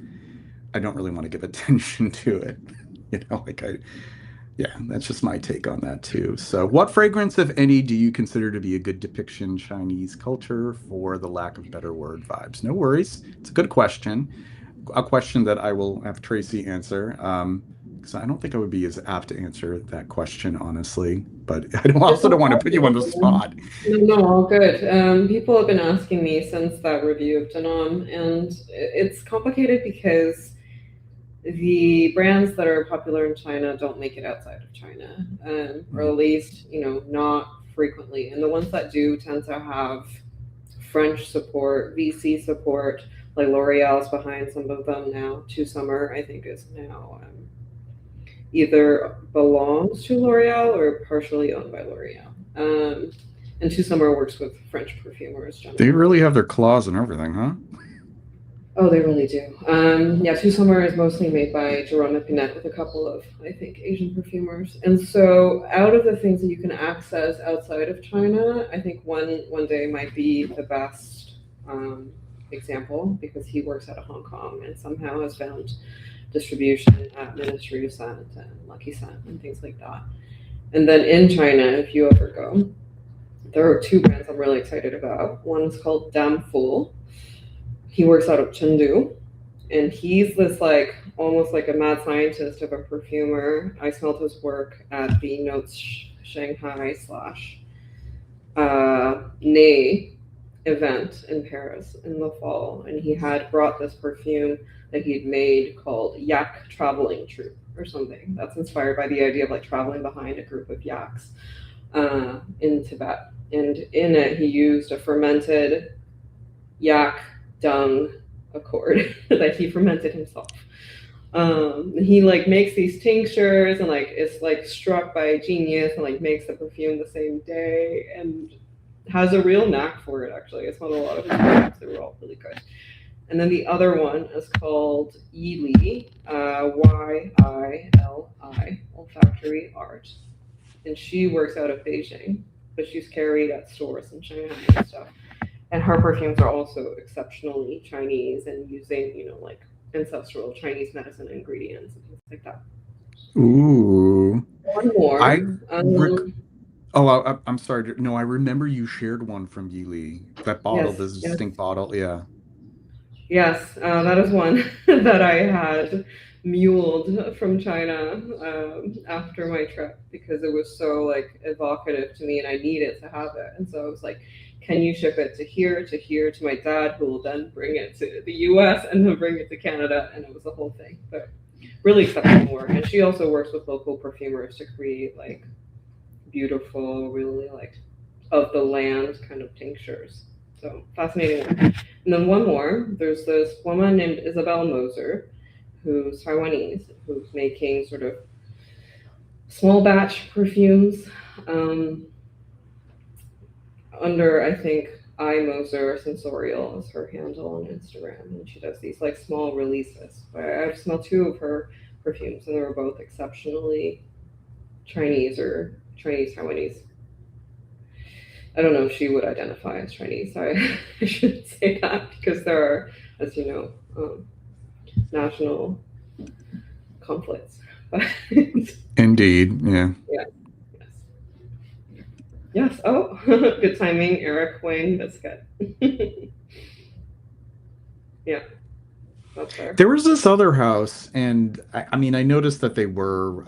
I don't really want to give attention to it. Like Yeah, that's just my take on that too. So, what fragrance, if any, do you consider to be a good depiction of Chinese culture for the lack of better word vibes? No worries. It's a good question. A question that I will have Tracy answer. Because I don't think I would be as apt to answer that question, honestly. But It's also don't all want to put you on the fine. spot. No, no, all good. People have been asking me since that review of Denom, and it's complicated because the brands that are popular in China don't make it outside of China, or Mm, at least, not frequently. And the ones that do tend to have French support, VC support, like L'Oreal's behind some of them now. Two Summer, I think, is now either belongs to L'Oreal or partially owned by L'Oreal. And Two Summer works with French perfumers They really generally. have their claws and everything, huh? Oh, they really do. Yeah, Two Summer is mostly made by Jerome Pinette with a couple of, I think, Asian perfumers. And so, out of the things that you can access outside of China, I think one day might be the best example because he works out of Hong Kong and somehow has found distribution at Ministry of Scent and Lucky Scent and things like that. And then in China, if you ever go, there are two brands I'm really excited about. One is called Damn Fool. He works out of Chengdu, and he's this like almost like a mad scientist of a perfumer. I smelled his work at the Notes Shanghai slash Nay event in Paris in the fall, and he had brought this perfume that he'd made called Yak Traveling Troop or something. That's inspired by the idea of like traveling behind a group of yaks in Tibet. And in it, he used a fermented yak dung accord that he fermented himself. He like makes these tinctures and like is like struck by genius and like makes the perfume the same day and has a real knack for it. Actually, I smelled a lot of his products; they were all really good. And then the other one is called Yili, Yili, Olfactory Art, and she works out of Beijing, but she's carried at stores in Shanghai and stuff. And her perfumes are also exceptionally Chinese and using, like ancestral Chinese medicine ingredients and things like that. Ooh. One I more. rec Oh, I'm sorry. No, I remember you shared one from Yili. That bottle, Yes, this yes, distinct bottle. Yeah. yes. That is one that I had muled from China after my trip because it was so like evocative to me, and I needed to have it. And so I was like, "Can you ship it to here, to my dad, who will then bring it to the U.S. and then bring it to Canada?" And it was a whole thing, but really exceptional work. And she also works with local perfumers to create like beautiful, really like of the land kind of tinctures. So fascinating work. And then one more, there's this woman named Isabel Moser, who's Taiwanese, who's making sort of small batch perfumes um, under, I think, I Moser Sensorial is her handle on Instagram. And she does these like small releases. I've smelled two of her perfumes, and they were both exceptionally Chinese or Chinese Taiwanese. I don't know if she would identify as Chinese. I shouldn't say that because there are, as you know, national conflicts. But Indeed. Yeah. yeah, yes, yes. Oh, good timing, Eric Wayne. That's good. Yeah, that's there. There was this other house, and I mean, I noticed that they were,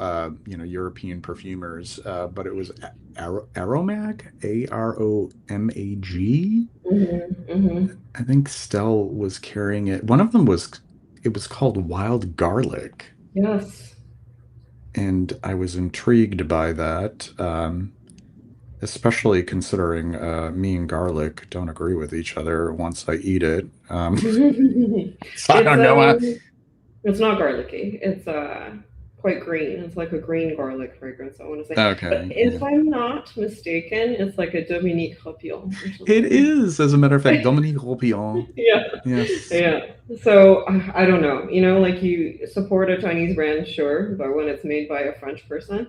European perfumers, but it was Aromag, Aromag. Hmm. I think Stell was carrying it. One of them it was called Wild Garlic, Yes. and I was intrigued by that. Especially considering me and garlic don't agree with each other once I eat it. So I it's don't know. It's not garlicky. It's quite green. It's like a green garlic fragrance, I want to say. But Okay, yeah. if I'm not mistaken, it's like a Dominique Hopion or It something. is, as a matter of fact, Dominique Roupillon. Yeah. Yes. Yeah. So I don't know. Like you support a Chinese brand, sure, but when it's made by a French person,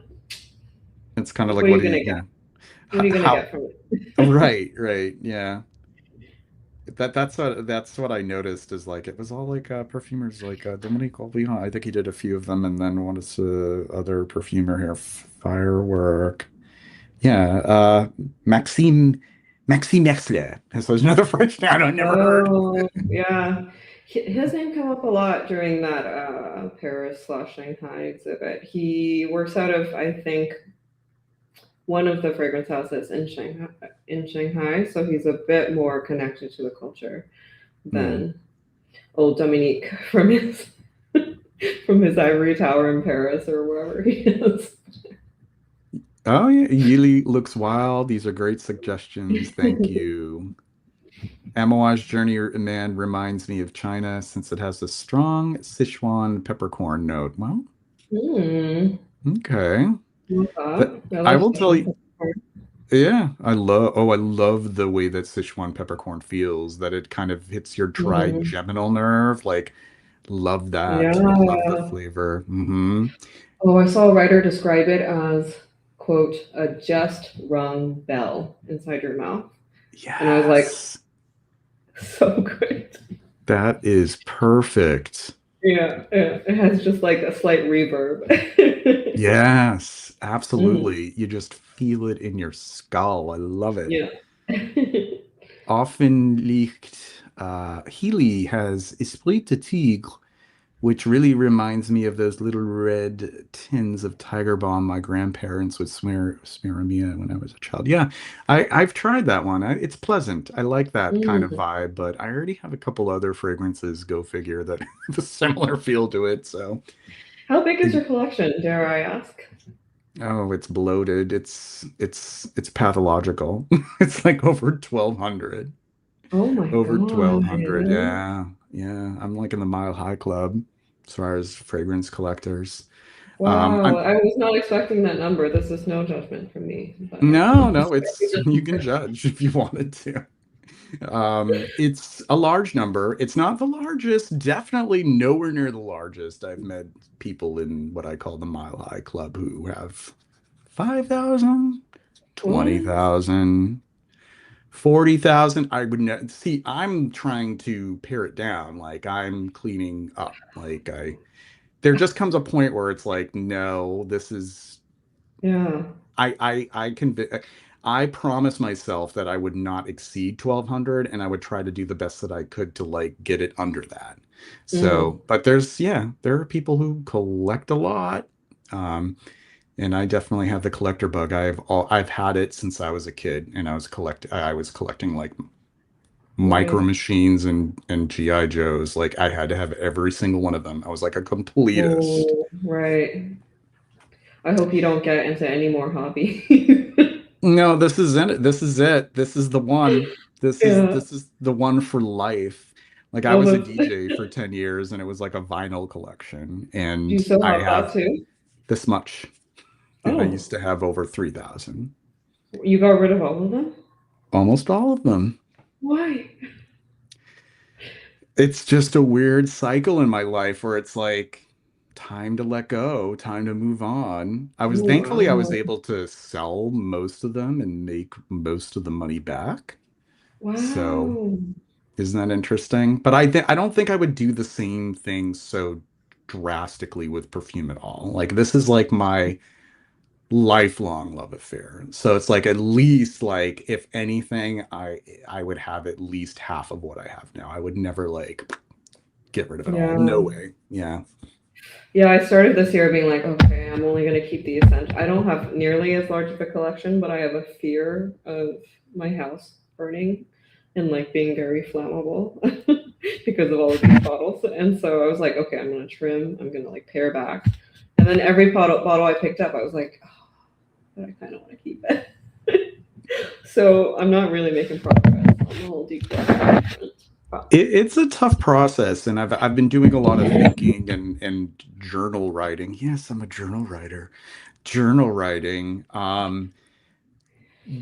It's kind of like what are what you do you, gonna get? yeah. What are you gonna How, get from it? right, right, yeah. that's what I noticed is like it was all like perfumers like Dominique Olvion. I think he did a few of them, and then what is the other perfumer here? Firework. Yeah, Maxime Mexler. So there's another French name I never heard. Oh, yeah. His name came up a lot during that Paris slash Shanghai exhibit. He works out of, I think, one of the fragrance houses in Shanghai. So he's a bit more connected to the culture Hmm. than old Dominique from his from his ivory tower in Paris or wherever he is. Oh yeah, Yili looks wild. These are great suggestions. Thank you. Amouage Journey Man reminds me of China since it has a strong Sichuan peppercorn note. Well, Hmm. okay. Love But that. I I love will tell Sichuan you, peppercorn. yeah, I love the way that Sichuan peppercorn feels, that it kind of hits your Mhm. trigeminal nerve. Like, love that. Love the Yeah. flavor. Hmm. Oh, I saw a writer describe it as, quote, a just rung bell inside your mouth. And I was like, Yes, so good. that is perfect. Yeah, yeah. It has just like a slight reverb. Yes, Mhm. absolutely. You just feel it in your skull. I love it. Yeah. Often liegt, Healy has Esprit de Tigre, which really reminds me of those little red tins of Tiger Balm my grandparents would smear me when I was a child. Yeah, I've tried that one. It's pleasant. I like that kind of Mm. vibe, but I already have a couple other fragrances, go figure, that have a similar feel to it. So, How big is it- your collection, dare I ask? oh, it's bloated. It's pathological. It's like over 1,200. Oh my Over God. 1,200. Yeah. Yeah. I'm like in the Mile High Club as far as fragrance collectors. Wow. I'm I was not expecting that number. This is no judgment from me, but I no, was no, expecting it's that you can number. judge if you wanted to. It's a large number. It's not the largest, definitely nowhere near the largest. I've met people in what I call the Mile High Club who have 5,000, twenty What? thousand, 40,000. I would see, I'm trying to pare it down. Like I'm cleaning up. There just comes a point where it's like, no, this is, Yeah. I promised myself that I would not exceed 1,200 and I would try to do the best that I could to like get it under that. Mm. So, but yeah, there are people who collect a lot. Um, and I definitely have the collector bug. I've had it since I was a kid, and I was collecting like micro Right. machines and GI Joes. Like I had to have every single one of them. I was like a completist. Oh, right. I hope you don't get into any more hobby. No, this is it. This is it. This is the one. Yeah. This is the one for life. Like I Oh, was a that's, DJ for 10 years and it was like a vinyl collection. do you And still I have that have too? this much. And I Oh, used to have over 3,000. you got rid of all of them? Almost all of them. Why? It's just a weird cycle in my life where it's like time to let go, time to move on. Oh, Thankfully I was wow. able to sell most of them and make most of the money back. So Wow. isn't that interesting? But I don't think I would do the same thing so drastically with perfume at all. Like this is like my lifelong love affair. So it's like at least like if anything, I would have at least half of what I have now. I would never like get rid of it all. Yeah. No way. Yeah. Yeah, I started this year being like, okay, I'm only going to keep the essential. I don't have nearly as large of a collection, but I have a fear of my house burning and like being very flammable because of all of these bottles. And so I was like, okay, I'm going to trim, I'm going to like pare back. And then every bottle I picked up, I was like, oh, but I kind of want to keep it. So I'm not really making progress on the whole decluttering process. It's a tough process, and I've been doing a lot of thinking and journal writing. Yes, I'm a journal writer. Journal writing.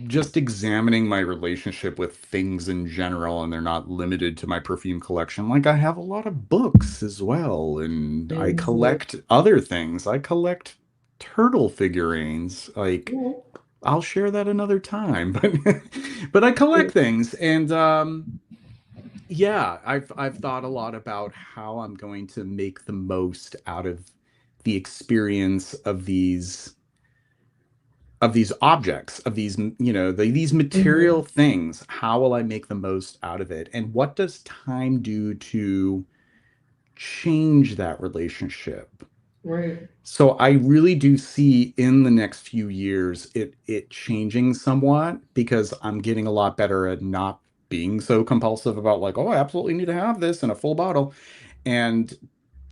Just examining my relationship with things in general, and they're not limited to my perfume collection. Like I have a lot of books as well, and I Mhm. collect other things. I collect turtle figurines. Like I'll share that another time, but I collect things, and Yeah, I've thought a lot about how I'm going to make the most out of the experience of these objects, of these, these material Mhm. things. How will I make the most out of it? And what does time do to change that relationship? Right. So I really do see in the next few years it changing somewhat because I'm getting a lot better at not being so compulsive about like, oh, I absolutely need to have this in a full bottle, and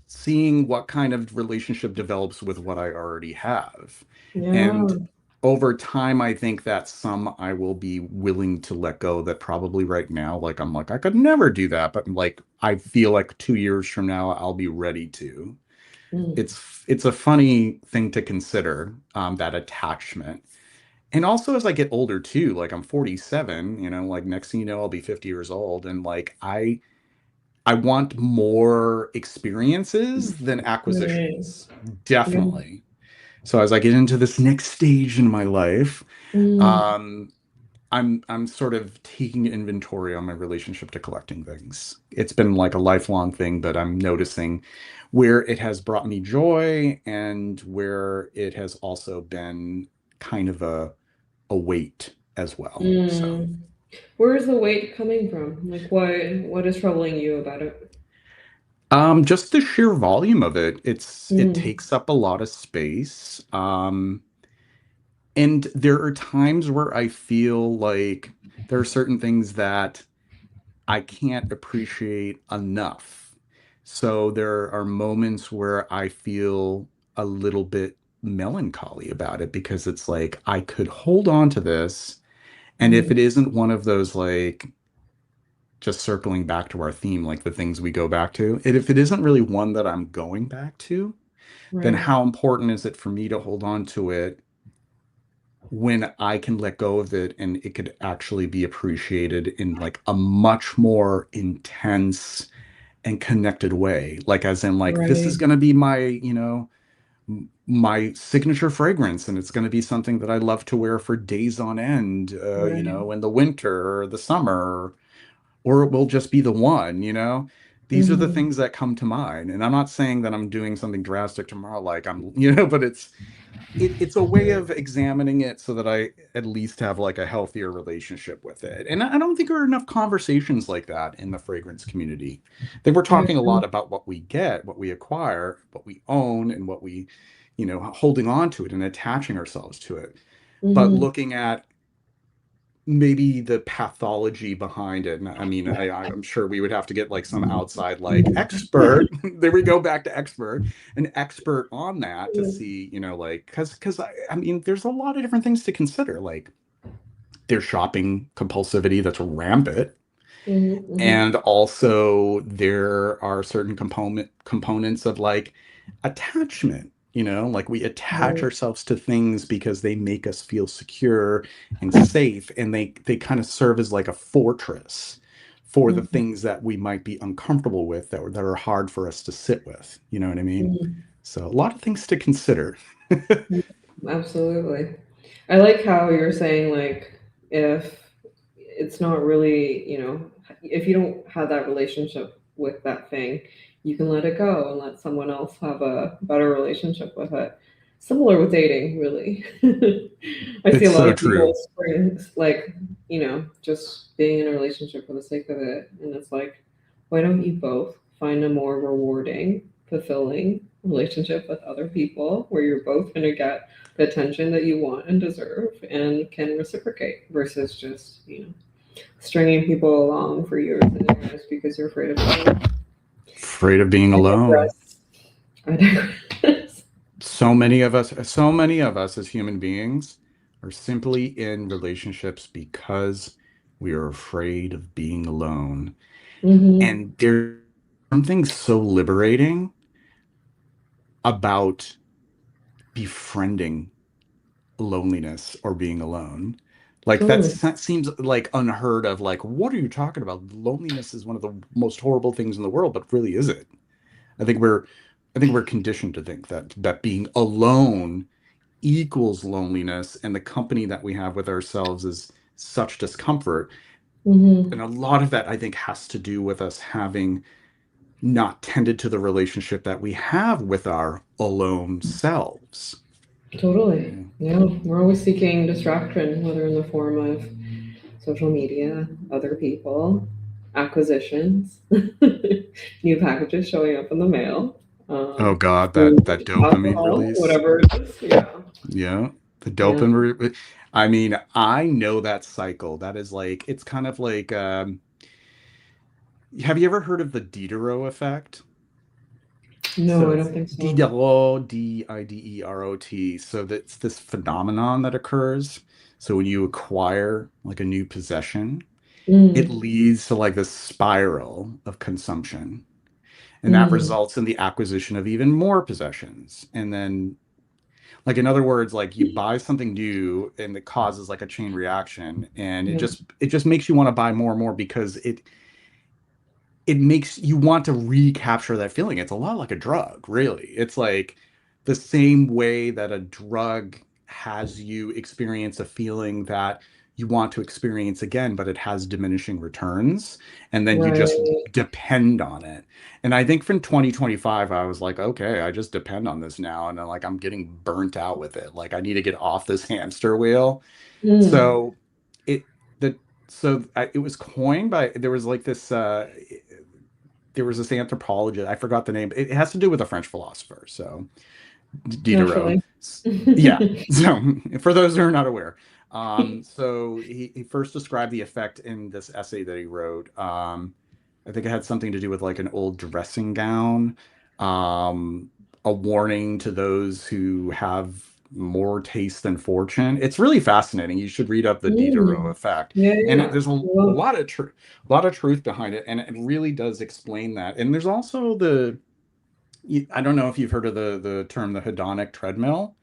seeing what kind of relationship develops with what I already have. And Yeah. over time, I think that some I will be willing to let go that probably right now, like I'm like, I could never do that. But like I feel like 2 years from now, I'll be ready to. Mm. It's a funny thing to consider, that attachment. And also as I get older too, like I'm 47, like next thing you know, I'll be 50 years old. And like I want more experiences than Right. acquisitions. Yeah. Definitely. So as I get into this next stage in my life, Mm. um, I'm sort of taking inventory on my relationship to collecting things. It's been like a lifelong thing, but I'm noticing where it has brought me joy and where it has also been kind of a weight as well. So, Mm. Where is the weight coming from? Like, what is troubling you about it? just the sheer volume of it, it Mm. takes up a lot of space. And there are times where I feel like there are certain things that I can't appreciate enough. So there are moments where I feel a little bit melancholy about it because it's like I could hold on to this. And if Mm. it isn't one of those, like, just circling back to our theme, like the things we go back to, if it isn't really one that I'm going back to, then Right. how important is it for me to hold on to it when I can let go of it and it could actually be appreciated in like a much more intense and connected way? Like, as in, like, this is Right. going to be my, my signature fragrance, and it's going to be something that I love to wear for days on end, Right. in the winter or the summer, or it will just be the one. These are the Mm. things that come to mind. And I'm not saying that I'm doing something drastic tomorrow, like I'm, but it's a way Right. of examining it so that I at least have like a healthier relationship with it. And I don't think there are enough conversations like that in the fragrance community. I think we're I talking a lot agree. about what we get, what we acquire, what we own, and what we, holding on to it and attaching ourselves to it. But Mm-hmm. looking at maybe the pathology behind it. And I mean, I'm sure we would have to get like some outside like expert. There we go, back to expert, an expert on that to see, like, because I mean, there's a lot of different things to consider. Like, there's shopping compulsivity that's rampant, Mm-hmm. Mm-hmm. and also there are certain components of like attachment, like we attach Right. ourselves to things because they make us feel secure and safe, and they kind of serve as like a fortress for the Mm-hmm. things that we might be uncomfortable with, that are hard for us to sit with, you know what I mean? Mm-hmm. So a lot of things to consider. Absolutely. I like how you're saying, like, if it's not really, if you don't have that relationship with that thing, you can let it go and let someone else have a better relationship with it. Similar with dating, really. I see a It's lot so of people true. spring, like, just being in a relationship for the sake of it. And it's like, why don't you both find a more rewarding, fulfilling relationship with other people where you're both going to get the attention that you want and deserve and can reciprocate versus just, stringing people along for years and years because you're afraid of failure. Afraid of being I alone. digress. I digress. So many of us as human beings are simply in relationships because we are afraid of being alone. Mm-hmm. And there's something so liberating about befriending loneliness or being alone. Like, Totally. that seems like unheard of. Like, what are you talking about? Loneliness is one of the most horrible things in the world, but really is it? I think we're I think we're conditioned to think that being alone equals loneliness, and the company that we have with ourselves is such discomfort. And a lot of that, I think, has to do with us having not tended to the relationship that we have with our alone selves. Totally. Yeah. Yeah, we're always seeking distraction, whether in the form of social media, other people, acquisitions, new packages showing up in the mail, Oh God, that food, dopamine alcohol, release. whatever it is. Yeah. Yeah, the Yeah. dopamine. I mean, I know that cycle. That is like, it's kind of like, have you ever heard of the Diderot effect? No, So I it's don't think so. Diderot, Diderot. So that's this phenomenon that occurs. So when you acquire like a new possession, it Mm, leads to like this spiral of consumption. And that mm, results in the acquisition of even more possessions. And then, like, in other words, like you buy something new and it causes like a chain reaction, and yeah. it just makes you want to buy more and more because it makes you want to recapture that feeling. It's a lot like a drug, really. It's like the same way that a drug has you experience a feeling that you want to experience again, but it has diminishing returns. And then you just Right. depend on it. And I think from 2025, I was like, okay, I just depend on this now. And then, like, I'm getting burnt out with it. Like, I need to get off this hamster wheel. Mm, So it, the, it was coined by, there was this anthropologist. I forgot the name. It has to do with a French philosopher. So Diderot. naturally. Yeah. So for those who are not aware, so he first described the effect in this essay that he wrote. I think it had something to do with like an old dressing gown, a warning to those who have more taste than fortune. It's really fascinating. You should read up the Diderot Mm, effect, yeah, and yeah. there's a Well, lot of truth behind it, and it really does explain that. And there's also the I don't know if you've heard of the term the hedonic treadmill.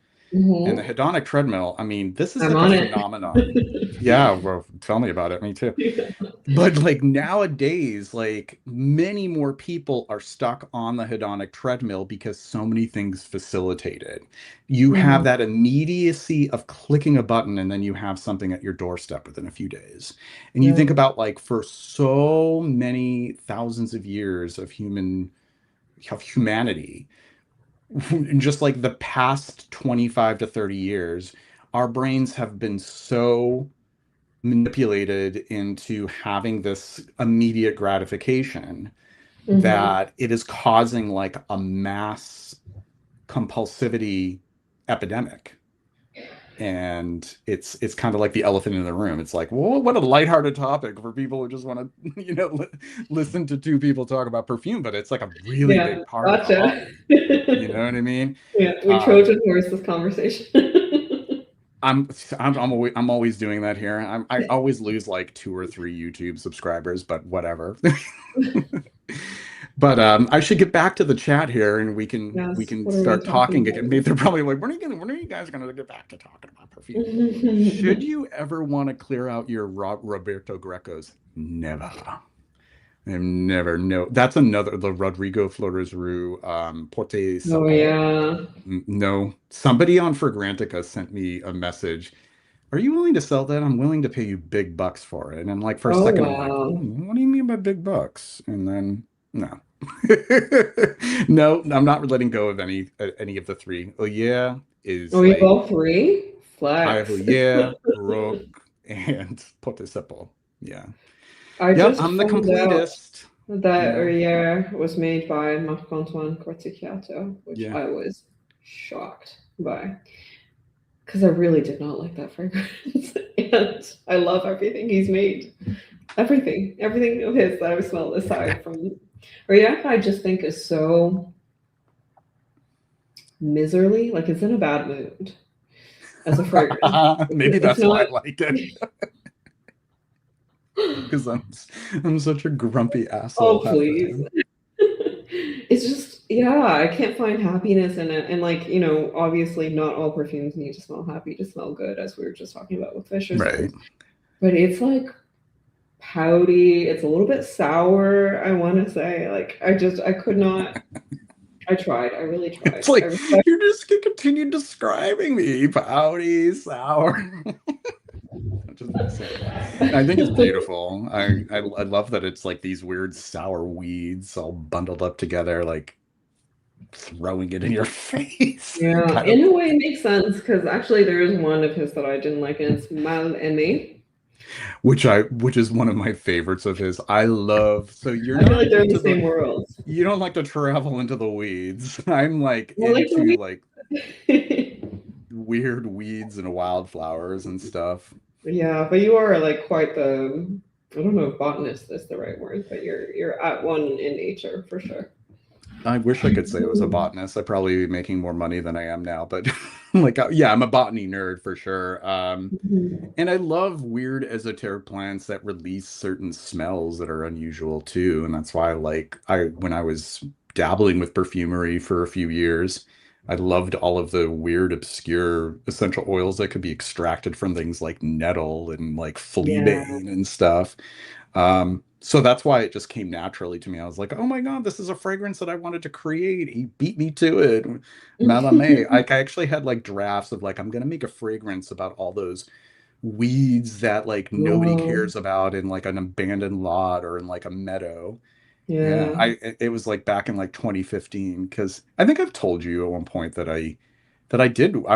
And the mhm. hedonic treadmill, I mean, this is I'm like a on it. phenomenon. Yeah, well, tell me about it. Me too. Yeah. But like nowadays, like many more people are stuck on the hedonic treadmill because so many things facilitate it. You have Mhm. that immediacy of clicking a button and then you have something at your doorstep within a few days. And you think Yeah. about like for so many thousands of years of humanity, in just like the past 25 to 30 years, our brains have been so manipulated into having this immediate gratification Mhm. that it is causing like a mass compulsivity epidemic. And it's kind of like the elephant in the room. It's like, well, what a lighthearted topic for people who just want to, listen to two people talk about perfume, but it's like a really Yeah. big part of the Gotcha. hobby. You know what I mean? Yeah, we Um, Trojan horse this conversation. I'm I'm always doing that here. I always lose like two or three YouTube subscribers, but whatever. But I should get back to the chat here, and we Yes. can What are we start talking talking again. Maybe about? they're probably like, when are you guys gonna get back to talking about perfume? Should you ever want to clear out your Roberto Greco's? Never. I've never no. That's another the Rodrigo Flores Rue Porte Oh Sapon. yeah. No, somebody on Fragrantica sent me a message. Are you willing to sell that? I'm willing to pay you big bucks for it. And like for a Oh second, I'm like, wow. what do you mean by big bucks? And then no, no, I'm not letting go of any of the three. Oh yeah, Oh, is you have like all three? I have Flex. yeah, Rook, and Potesipo. Yeah. I Yep, just I'm the found out completist. You that know. Gruyere was made by Marc-Antoine Corticchiato, which Yeah. I was shocked by because I really did not like that fragrance. And I love everything he's made. Everything of his that I've smelled aside from Gruyere, I just think is so miserly, like it's in a bad mood as a fragrance. Maybe It's that's why I not. like it because I'm such a grumpy asshole Oh, half the please. time. It's just, yeah, I can't find happiness in it. And, like, obviously, not all perfumes need to smell happy to smell good, as we were just talking about with Fisher Right. scents. But it's like pouty, it's a little bit sour, I want to say. Like, I could not, I tried, I really It's tried. I like respect. you're just gonna continue describing me pouty, sour. just like, I think it's beautiful. I love that it's like these weird sour weeds all bundled up together, like throwing it in your face. Yeah, Kind of, in a way it makes sense because actually there is one of his that I didn't like, and it's mal aimé. which is one of my favorites of his. I love, so you're I feel not like they're in the into same world. you don't like to travel into the weeds. I'm like I like into the like weed. weird weeds and wildflowers and stuff. Yeah, but you are like quite the, I don't know if botanist is the right word, but you're at one in nature for sure. I wish I could say it was a botanist. I'd probably be making more money than I am now, but like, yeah, I'm a botany nerd for sure. Mhm. And I love weird esoteric plants that release certain smells that are unusual too. And that's why when I was dabbling with perfumery for a few years, I loved all of the weird, obscure essential oils that could be extracted from things like nettle and like Yeah. fleabane and stuff. So that's why it just came naturally to me. I was like, oh my God, this is a fragrance that I wanted to create. He beat me to it. Malame. I actually had like drafts of like, I'm gonna make a fragrance about all those weeds that like nobody Whoa. cares about in like an abandoned lot or in like a meadow. Yeah, Yeah. it was like back in like 2015 because I think I've told you at one point that I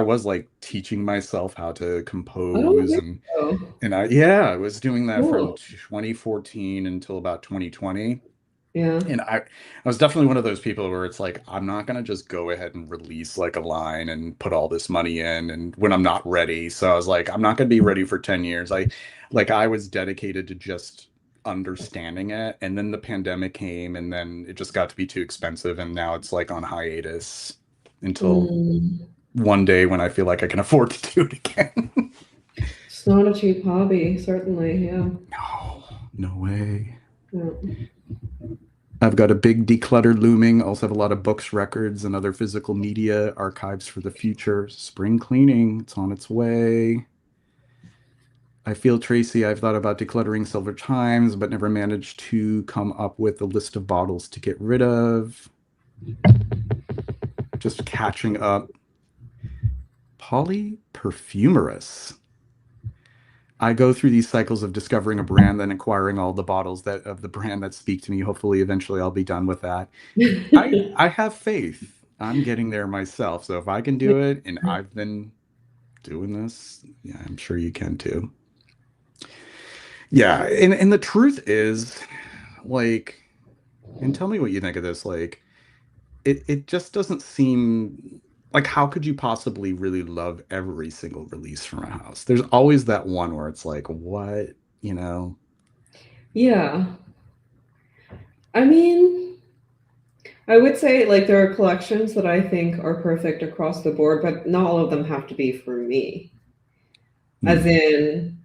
was like teaching myself how to I don't compose think so. and I was doing that from Cool. 2014 until about 2020. Yeah. And I was definitely one of those people where it's like, I'm not gonna just go ahead and release like a line and put all this money in and when I'm not ready. So I was like, I'm not gonna be ready for 10 years. I was dedicated to just understanding it. And then the pandemic came and then it just got to be too expensive. And now it's like on hiatus until Mm. one day when I feel like I can afford to do it again. It's not a cheap hobby, certainly. Yeah. No, no way. Yeah. I've got a big declutter looming. Also have a lot of books, records, and other physical media archives for the future. Spring cleaning, it's on its way. I feel, Tracy, I've thought about decluttering several times, but never managed to come up with a list of bottles to get rid of. Just catching up. Polyperfumerous. I go through these cycles of discovering a brand, then acquiring all the bottles that of the brand that speak to me. Hopefully, eventually, I'll be done with that. I have faith. I'm getting there myself. So if I can do it, and I've been doing this, yeah, I'm sure you can too. Yeah, and the truth is, like, and tell me what you think of this. Like, it just doesn't seem like how could you possibly really love every single release from a house? There's always that one where it's like, what, you know? Yeah. I mean, I would say like there are collections that I think are perfect across the board, but not all of them have to be for me. As Hmm. in,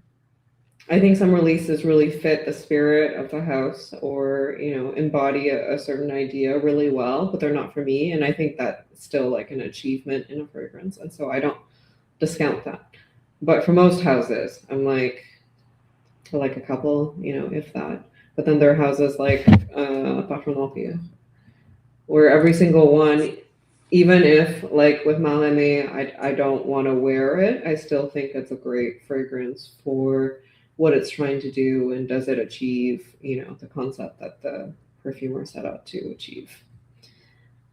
I think some releases really fit the spirit of the house or, embody a certain idea really well, but they're not for me. And I think that's still like an achievement in a fragrance. And so I don't discount that. But for most houses, I'm like, I like a couple, if that. But then there are houses like Patronopia, where every single one, even if like with Maleme, I don't want to wear it, I still think it's a great fragrance for what it's trying to do and does it achieve, the concept that the perfumer set out to achieve.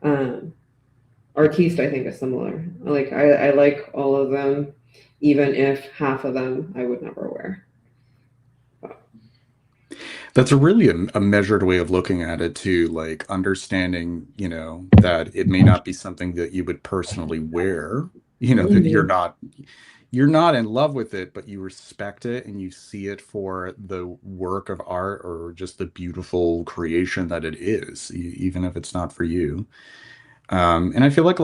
Um, Artiste, I think, is similar. Like I like all of them, even if half of them I would never wear. That's a really a measured way of looking at it too, like understanding, that it may not be something that you would personally wear, that Mhm. you're not in love with it, but you respect it and you see it for the work of art or just the beautiful creation that it is, even if it's not for you. And I feel like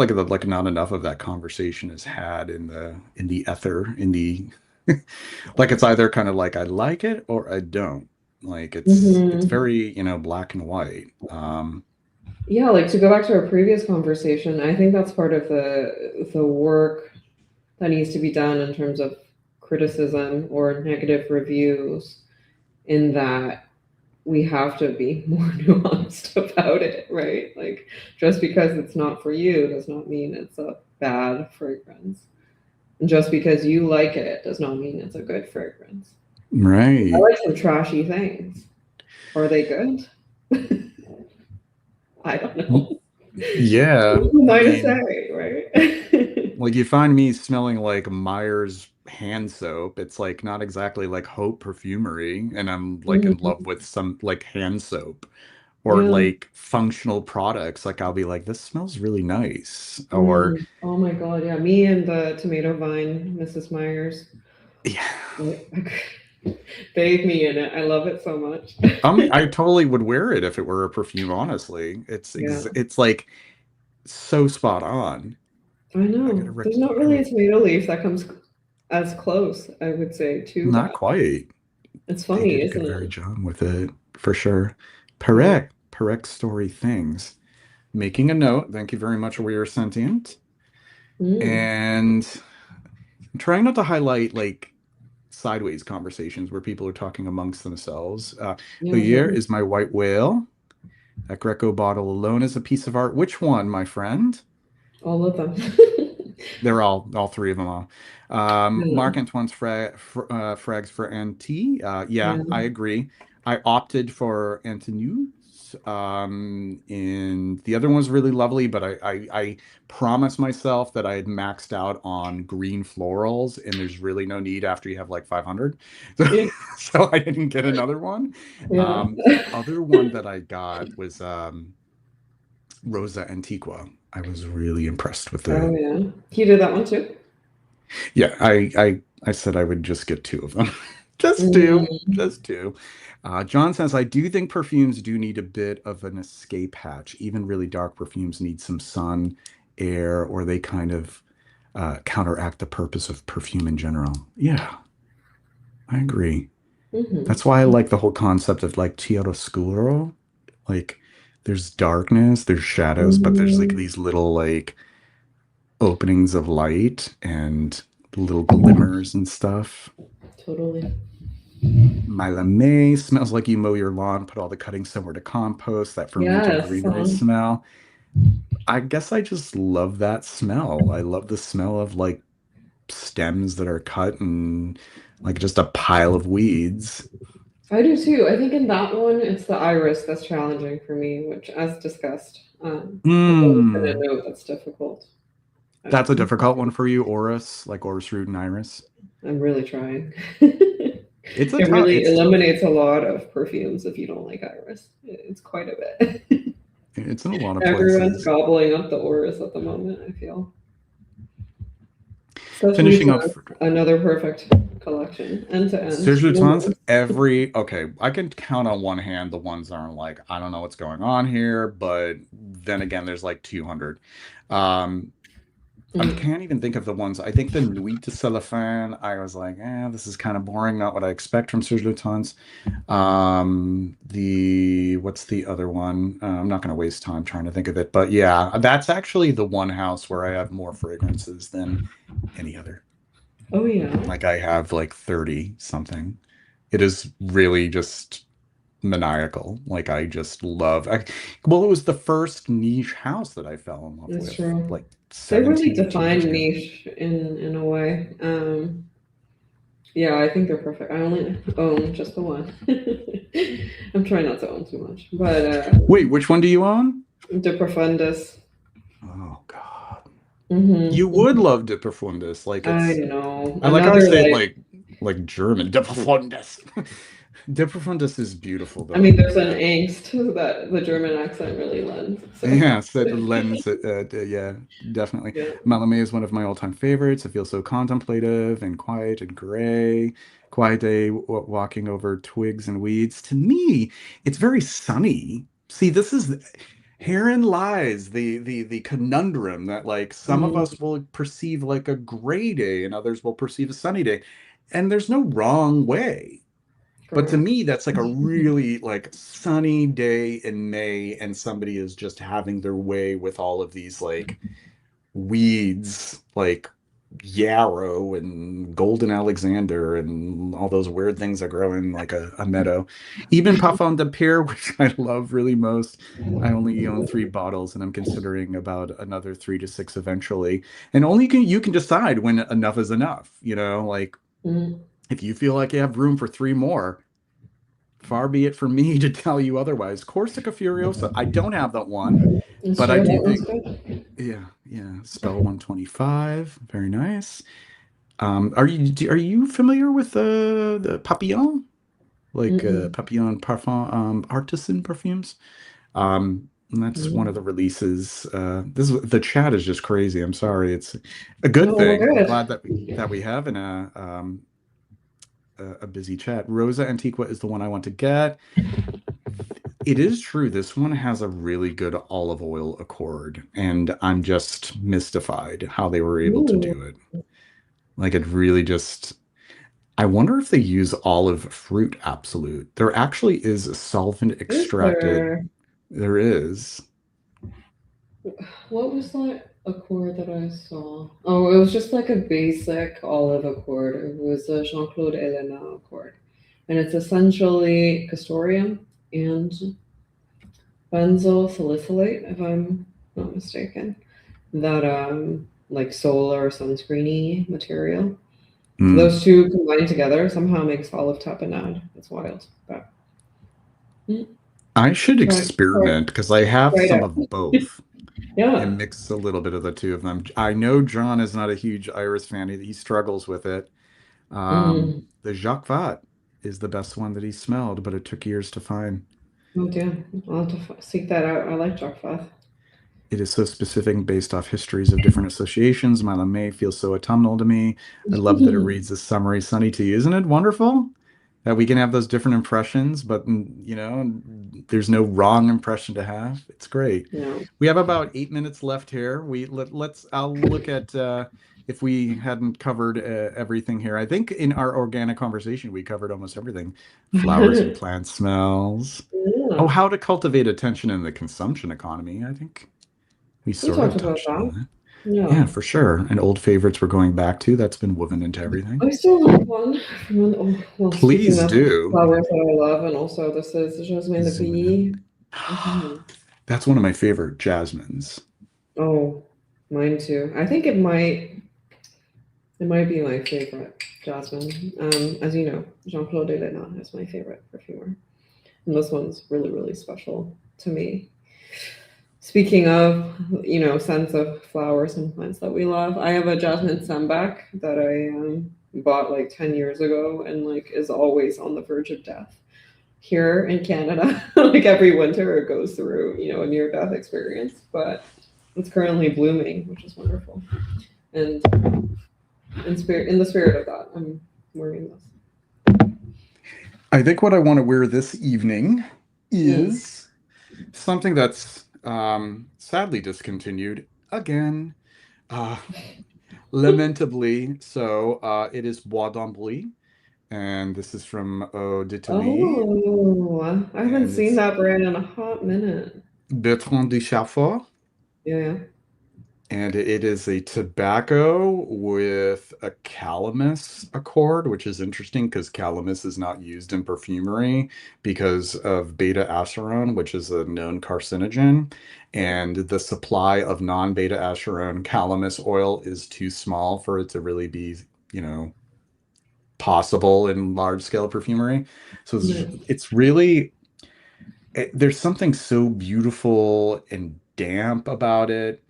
not enough of that conversation is had in the ether, in the like it's either kind of like I like it or I don't. Like it's Mhm. very, black and white. Yeah, like to go back to our previous conversation, I think that's part of the work that needs to be done in terms of criticism or negative reviews, in that we have to be more nuanced about it, right? Like just because it's not for you does not mean it's a bad fragrance. Just because you like it does not mean it's a good fragrance. I Right. like some trashy things. Are they good? I don't know. Yeah. Who am I I to mean, say, right? like you find me smelling like Myers hand soap. It's like not exactly like Hope perfumery, and I'm like in love Mhm. with some like hand soap or Yeah. like functional products. Like I'll be like, this smells really nice. Or Mm. Oh my God. Yeah. Me and the tomato vine, Mrs. Myers. yeah. Bathe me in it. I love it so much. I totally would wear it if it were a perfume, honestly. Yeah. It's like so spot on. I I gotta know. rec There's not I really re a tomato leaf that comes as close, I would say, to Not that. quite. It's They funny, did a isn't good it? very job with it for sure. Yeah. Perec story things. Making a note. Thank you very much, We Are Sentient. Mm. And I'm trying not to highlight like sideways conversations where people are talking amongst themselves. Yeah, Here totally. is my white whale. That Greco bottle alone is a piece of art. Which one, my friend? All of them. They're all three of them are. Yeah. Mark Antoine's frags for NT. Yeah, Yeah. I agree. I opted for Antonu's. And the other one was really lovely, but I promised myself that I had maxed out on green florals, and there's really no need after you have like 500. So, Yeah. so I didn't get another one. Yeah. The other one that I got was Rosa Antiqua. I was really impressed with Oh it. yeah. He did that one too. Yeah, I said I would just get two of them. Just two. Mm. Just two. John says, I do think perfumes do need a bit of an escape hatch. Even really dark perfumes need some sun, air, or they kind of counteract the purpose of perfume in general. Yeah, I agree. Hmm. That's why I like the whole concept of like chiaroscuro. Like there's darkness, there's shadows, but there's like Hmm. these little like openings of light and little glimmers and stuff. Totally. My lame smells like you mow your lawn, put all the cuttings somewhere to compost, that fermented Yes. greenery smell. I guess I just love that smell. I love the smell of like stems that are cut and like just a pile of weeds. I do too. I think in that one, it's the iris that's challenging for me, which, as discussed, has always been a Hmm. note that's difficult. That's a I'm difficult one for you, Orus, like Orus root and Iris. really trying. It's a It tough, really it's tough. eliminates a lot of perfumes if you don't like iris. It's quite a bit. It's in a lot of Everyone's places. gobbling up the Oris at the moment, I feel. Especially Finishing up to another perfect collection, end to end. Serge Luton's Woman. okay, I can count on one hand the ones that are like, I don't know what's going on here, but then again, there's like 200. Um, I Mhm. can't even think of the ones. I think the Nuit de Cellophane, I was like, this is kind of boring, not what I expect from Serge Luton's. What's the other one? I'm not going to waste time trying to think of it, but yeah, that's actually the one house where I have more fragrances than any other. Oh, yeah. Like I have like 30 something. It is really just maniacal. Like I just love well, it was the first niche house that I fell in love That's with true. like They really 17, 18 years define ago. niche in a way. Yeah, I think they're perfect. I only own just the one. I'm trying not to own too much, but Wait, which one do you own? De Profundis. Oh God. You would Hmm. love De Profundis. Like I it's know. I like how I Another say it like, like German. De Profundis. De Profundis is beautiful I mean, though. there's an Yeah. angst that the German accent really lends. So, Yes, that lends it. Yeah, definitely. yeah. Malame is one of my all-time favorites. It feels so contemplative and quiet and gray. Quiet day walking over twigs and weeds. To me, it's very sunny. See, this is herein lies the conundrum that like some of Mm, us will perceive like a gray day and others will perceive a sunny day. And there's no wrong way. But to correct. me, that's like a really like sunny day in May, and somebody is just having their way with all of these like weeds, like yarrow and golden Alexander and all those weird things that grow in like a meadow. Even Parfum de Pierre, which I love really most. I only own three bottles and I'm considering about another three to six eventually. And only you can decide when enough is enough. Like Mm. if you feel like you have room for three more, far be it for me to tell you otherwise. Corsica Furiosa, I don't have that one, It's but I true, do that one's think, good. yeah, yeah, Spell 125, very nice. Are you familiar with the Papillon, like Mm-mm. Papillon Parfum artisan perfumes? And that's one of Mm. the releases. The chat is just crazy. I'm sorry. It's a good No, we're thing. I'm glad good. that we have in a busy chat. Rosa Antiqua is the one I want to get. It is true. This one has a really good olive oil accord, and I'm just mystified how they were able to Ooh, do it. Like it really just I wonder if they use olive fruit absolute. There actually is a solvent is extracted. there? There is. What was that accord that I saw? Oh, it was just like a basic olive accord. It was a Jean-Claude Elena accord. And it's essentially castoreum and benzoyl salicylate, if I'm not mistaken. That like solar sunscreeny material. Mm. Those two combined together somehow makes olive tapenade. It's wild. But mm, I should try experiment because I have it some out. of both Yeah. and mix a little bit of the two of them. I know John is not a huge Iris fan. He struggles with it. Mm. The Jacques Vat is the best one that he smelled, but it took years to find. Oh damn. I'll have to seek that out. I like Jack Frost. It is so specific based off histories of different associations. My May feels so autumnal to me. I love that it reads as summery sunny to you. Isn't it wonderful that we can have those different impressions, but there's no wrong impression to have? It's great. Yeah. We have about 8 minutes left here. I'll look at if we hadn't covered everything here. I think in our organic conversation we covered almost everything. Flowers and plant smells. Oh, Yeah. how to cultivate attention in the consumption economy. I think we We sort talked of about touched on that. that. Yeah. Yeah, for sure. And old favorites we're going back to. That's been woven into everything. I still have one. Well, speaking Please of do. flowers that I love, and also this is Jasmine the Zoom in. Bee. Mhm. That's one of my favorite jasmines. Oh, mine too. I think it might be my favorite jasmine. As you know, Jean-Claude Elena is my favorite perfumer. And this one's really, really special to me. Speaking of, scents of flowers and plants that we love, I have a jasmine sambac that I bought like 10 years ago and like is always on the verge of death. Here in Canada, like every winter it goes through, a near death experience, but it's currently blooming, which is wonderful. And in the spirit of that, I'm wearing this. I think what I want to wear this evening Mm. is something that's sadly discontinued again. Uh, Lamentably so. It is Bois d'Ambly, and this is from Eau d'Italie, Oh, I haven't and seen it's that brand in a hot minute. Bertrand de Chaffour. Yeah, yeah. And it is a tobacco with a calamus accord, which is interesting because calamus is not used in perfumery because of beta acerone, which is a known carcinogen. And the supply of non-beta acerone calamus oil is too small for it to really be, you know, possible in large scale perfumery. So Yeah. it's really, there's something so beautiful and damp about it,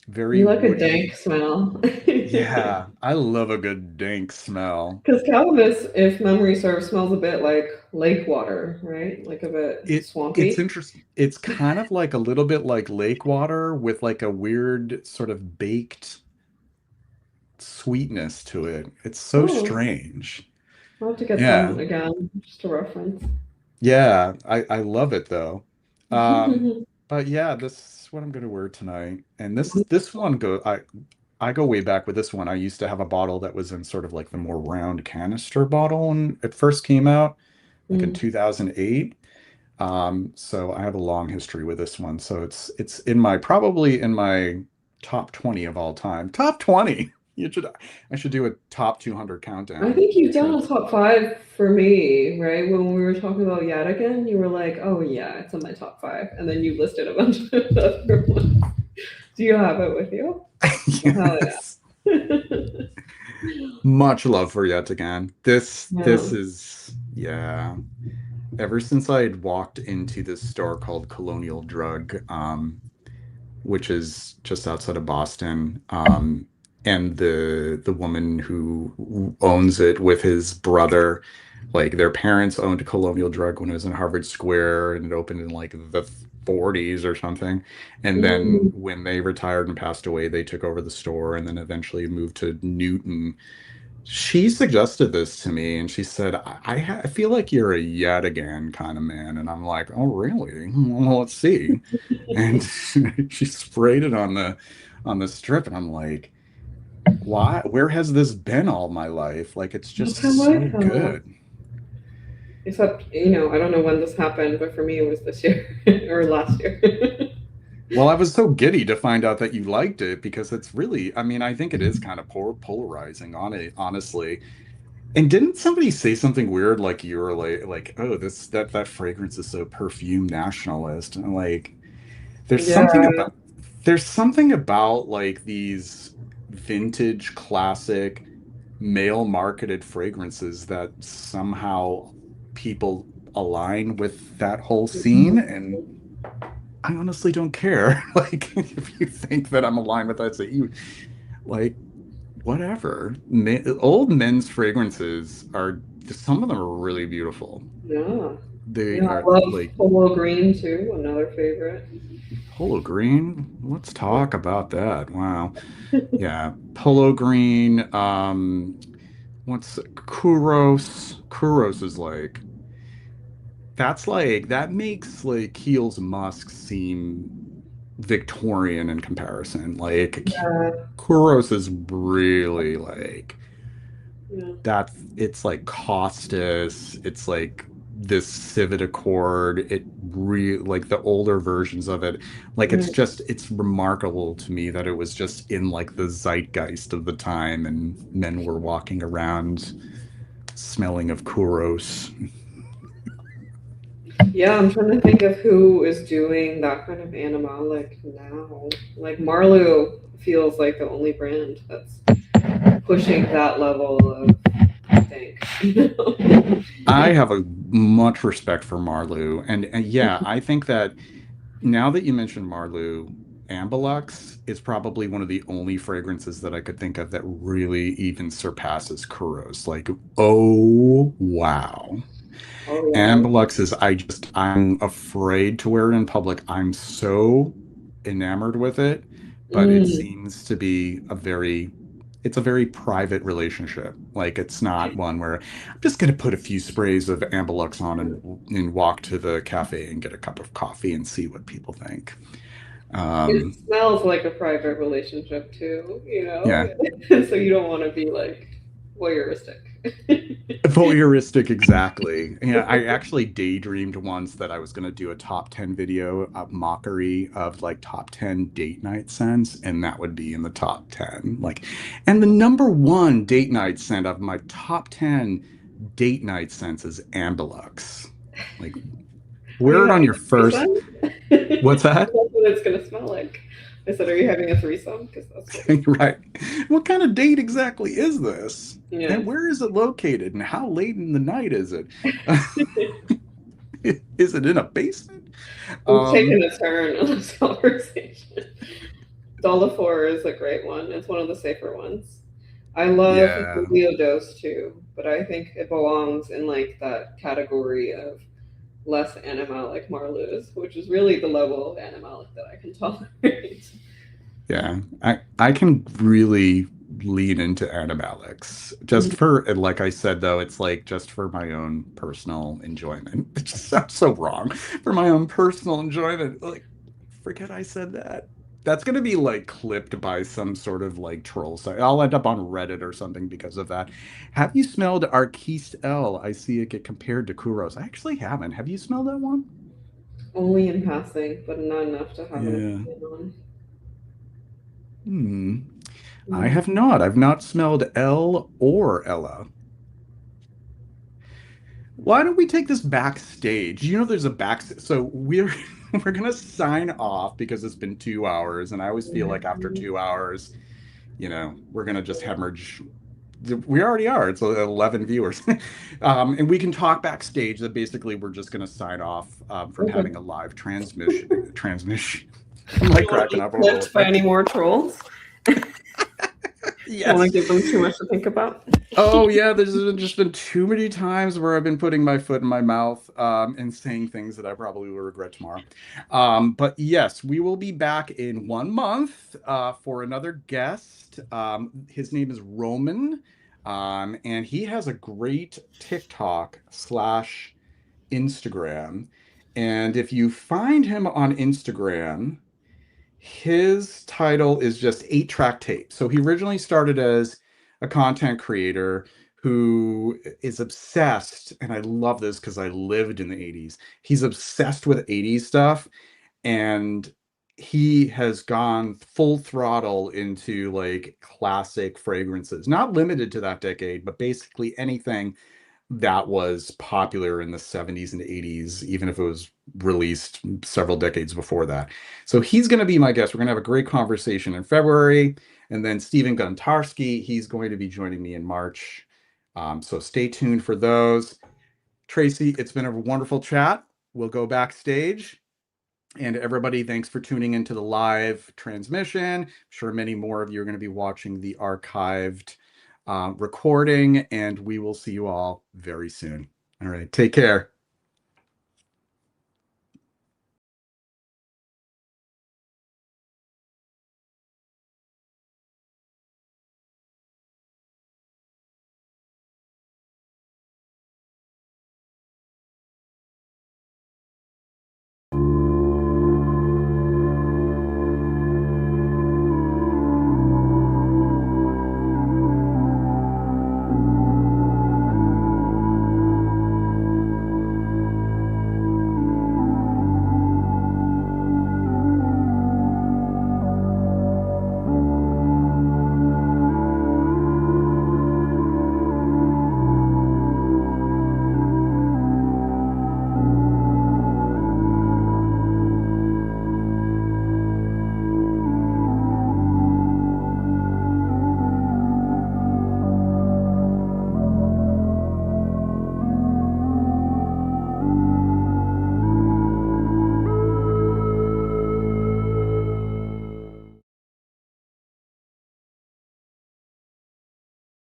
very You like a dank woody. smell. Yeah, I love a good dank smell. Because calamus, if memory serves, smells a bit like lake water, right? Like a bit It's swampy. interesting. It's kind of like a little bit like lake water with like a weird sort of baked sweetness to it. It's so Oh, strange. I'll have to get some Yeah. again, just to reference. Yeah, I love it though. But yeah, this is what I'm gonna wear tonight. And this one I go way back with this one. I used to have a bottle that was in sort of like the more round canister bottle when it first came out, like in Mm. 2008. So I have a long history with this one. So it's in my probably in my top 20 of all time. Top 20. You should. I should do a top 200 I countdown. think you've done a Since top five for me, right? When we were talking about Yet Again, you were like, "Oh yeah, it's in my top five," and then you listed a bunch of other ones. Do you have it with you? Oh, hell yes, yeah. much love for Yet Again. This Yeah. is yeah. Ever since I had walked into this store called Colonial Drug, which is just outside of Boston. And the woman who owns it with his brother, like their parents owned Colonial Drug when it was in Harvard Square and it opened in like the 40s or something. And then Mm, when they retired and passed away, they took over the store and then eventually moved to Newton. She suggested this to me and she said, I feel like you're a yet again kind of man. And I'm like, oh, really? Well, let's see. And she sprayed it on the strip. And I'm like, why? Where has this been all my life? Like, it's that's just how I so felt. good. Except, I don't know when this happened, but for me, it was this year or last year. Well, I was so giddy to find out that you liked it because it's really, I mean, I think it is kind of polarizing on it, honestly. And didn't somebody say something weird like you were like, oh, that fragrance is so perfume nationalist? And like there's Yeah. something about there's something about like these vintage classic male marketed fragrances that somehow people align with that whole scene and I honestly don't care. Like if you think that I'm aligned with that, say you like whatever. Old men's fragrances are some of them are really beautiful. Yeah. They Yeah, I are love like Polo Green too, another favorite. polo green. Let's talk about that. Wow. Yeah, polo green. What's Kuros? Kuros is like that makes like Kiehl's musk seem Victorian in comparison. Like Yeah, Kuros is really like yeah, that's it's like Costas, it's like this Civet Accord, it like the older versions of it, like right. it's remarkable to me that it was just in like the zeitgeist of the time and men were walking around smelling of Kuros. Yeah, I'm trying to think of who is doing that kind of animalic now. Like Marlowe feels like the only brand that's pushing that level of, I think. I have a much respect for Marlou and yeah, I think that now that you mentioned Marlou, Ambulux is probably one of the only fragrances that I could think of that really even surpasses Kuros. Like, oh wow. Oh yeah. Ambulux is I'm afraid to wear it in public. I'm so enamored with it, but it Mm, seems to be it's a very private relationship. Like it's not one where I'm just gonna put a few sprays of Ambulux on and walk to the cafe and get a cup of coffee and see what people think. it Um, smells like a private relationship too. yeah, So you don't want to be like voyeuristic. voyeuristic, exactly. Yeah, I actually daydreamed once that I was going to do a top 10 video of mockery of like top 10 date night scents, and that would be in the top 10. Like, and the number one date night scent of my top 10 date night scents is Ambulux. Like, Are wear you it on having your a first. threesome? What's That's that? what it's gonna smell like. I said, are you having a threesome? Because that's what it's. Right. What kind of date exactly is this? Yeah. And where is it located? And how late in the night is it? Is it in a basement? We've Um, taken a turn on this conversation. Dolafor is a great one. It's one of the safer ones. I love yeah, Leodose too, but I think it belongs in like that category of less animalic Marlowe's, which is really the level of animalic that I can tolerate. yeah. I can really lean into animalics just for, and like I said though, it's like just for my own personal enjoyment. It just sounds so wrong. For my own personal enjoyment. Like, forget I said that. That's gonna be like clipped by some sort of like troll site. I'll end up on Reddit or something because of that. Have you smelled Arquiste L? I see it get compared to Kuros. I actually haven't. Have you smelled that one? Only in passing, but not enough to have an Yeah. opinion on. Hmm. I have not. I've not smelled Elle or Ella. Why don't we take this backstage? You know, there's a back. So we're we're gonna sign off because it's been 2 hours, and I always feel like after Mhm. 2 hours, we're gonna just hemorrhage. We already are. It's 11 viewers, and we can talk backstage. That basically we're just gonna sign off from Okay. having a live transmission. Transmission. I'm Do like you want to cracking be up a little clipped by bit. any more trolls? Don't want Yes. to give them too much to think about. Oh yeah, just been too many times where I've been putting my foot in my mouth and saying things that I probably will regret tomorrow. But yes, we will be back in 1 month for another guest. His name is Roman, and he has a great TikTok slash Instagram. And if you find him on Instagram, his title is just 8 track tape. So he originally started as a content creator who is obsessed, and I love this because I lived in the 80s. He's obsessed with 80s stuff, and he has gone full throttle into like classic fragrances, not limited to that decade, but basically anything that was popular in the 70s and 80s, even if it was released several decades before that. So he's going to be my guest. We're going to have a great conversation in February. And then Stephen Guntarski, he's going to be joining me in March. So stay tuned for those. Tracy, it's been a wonderful chat. We'll go backstage. And everybody, thanks for tuning into the live transmission. I'm sure many more of you are going to be watching the archived recording, and we will see you all very soon. All right, take care.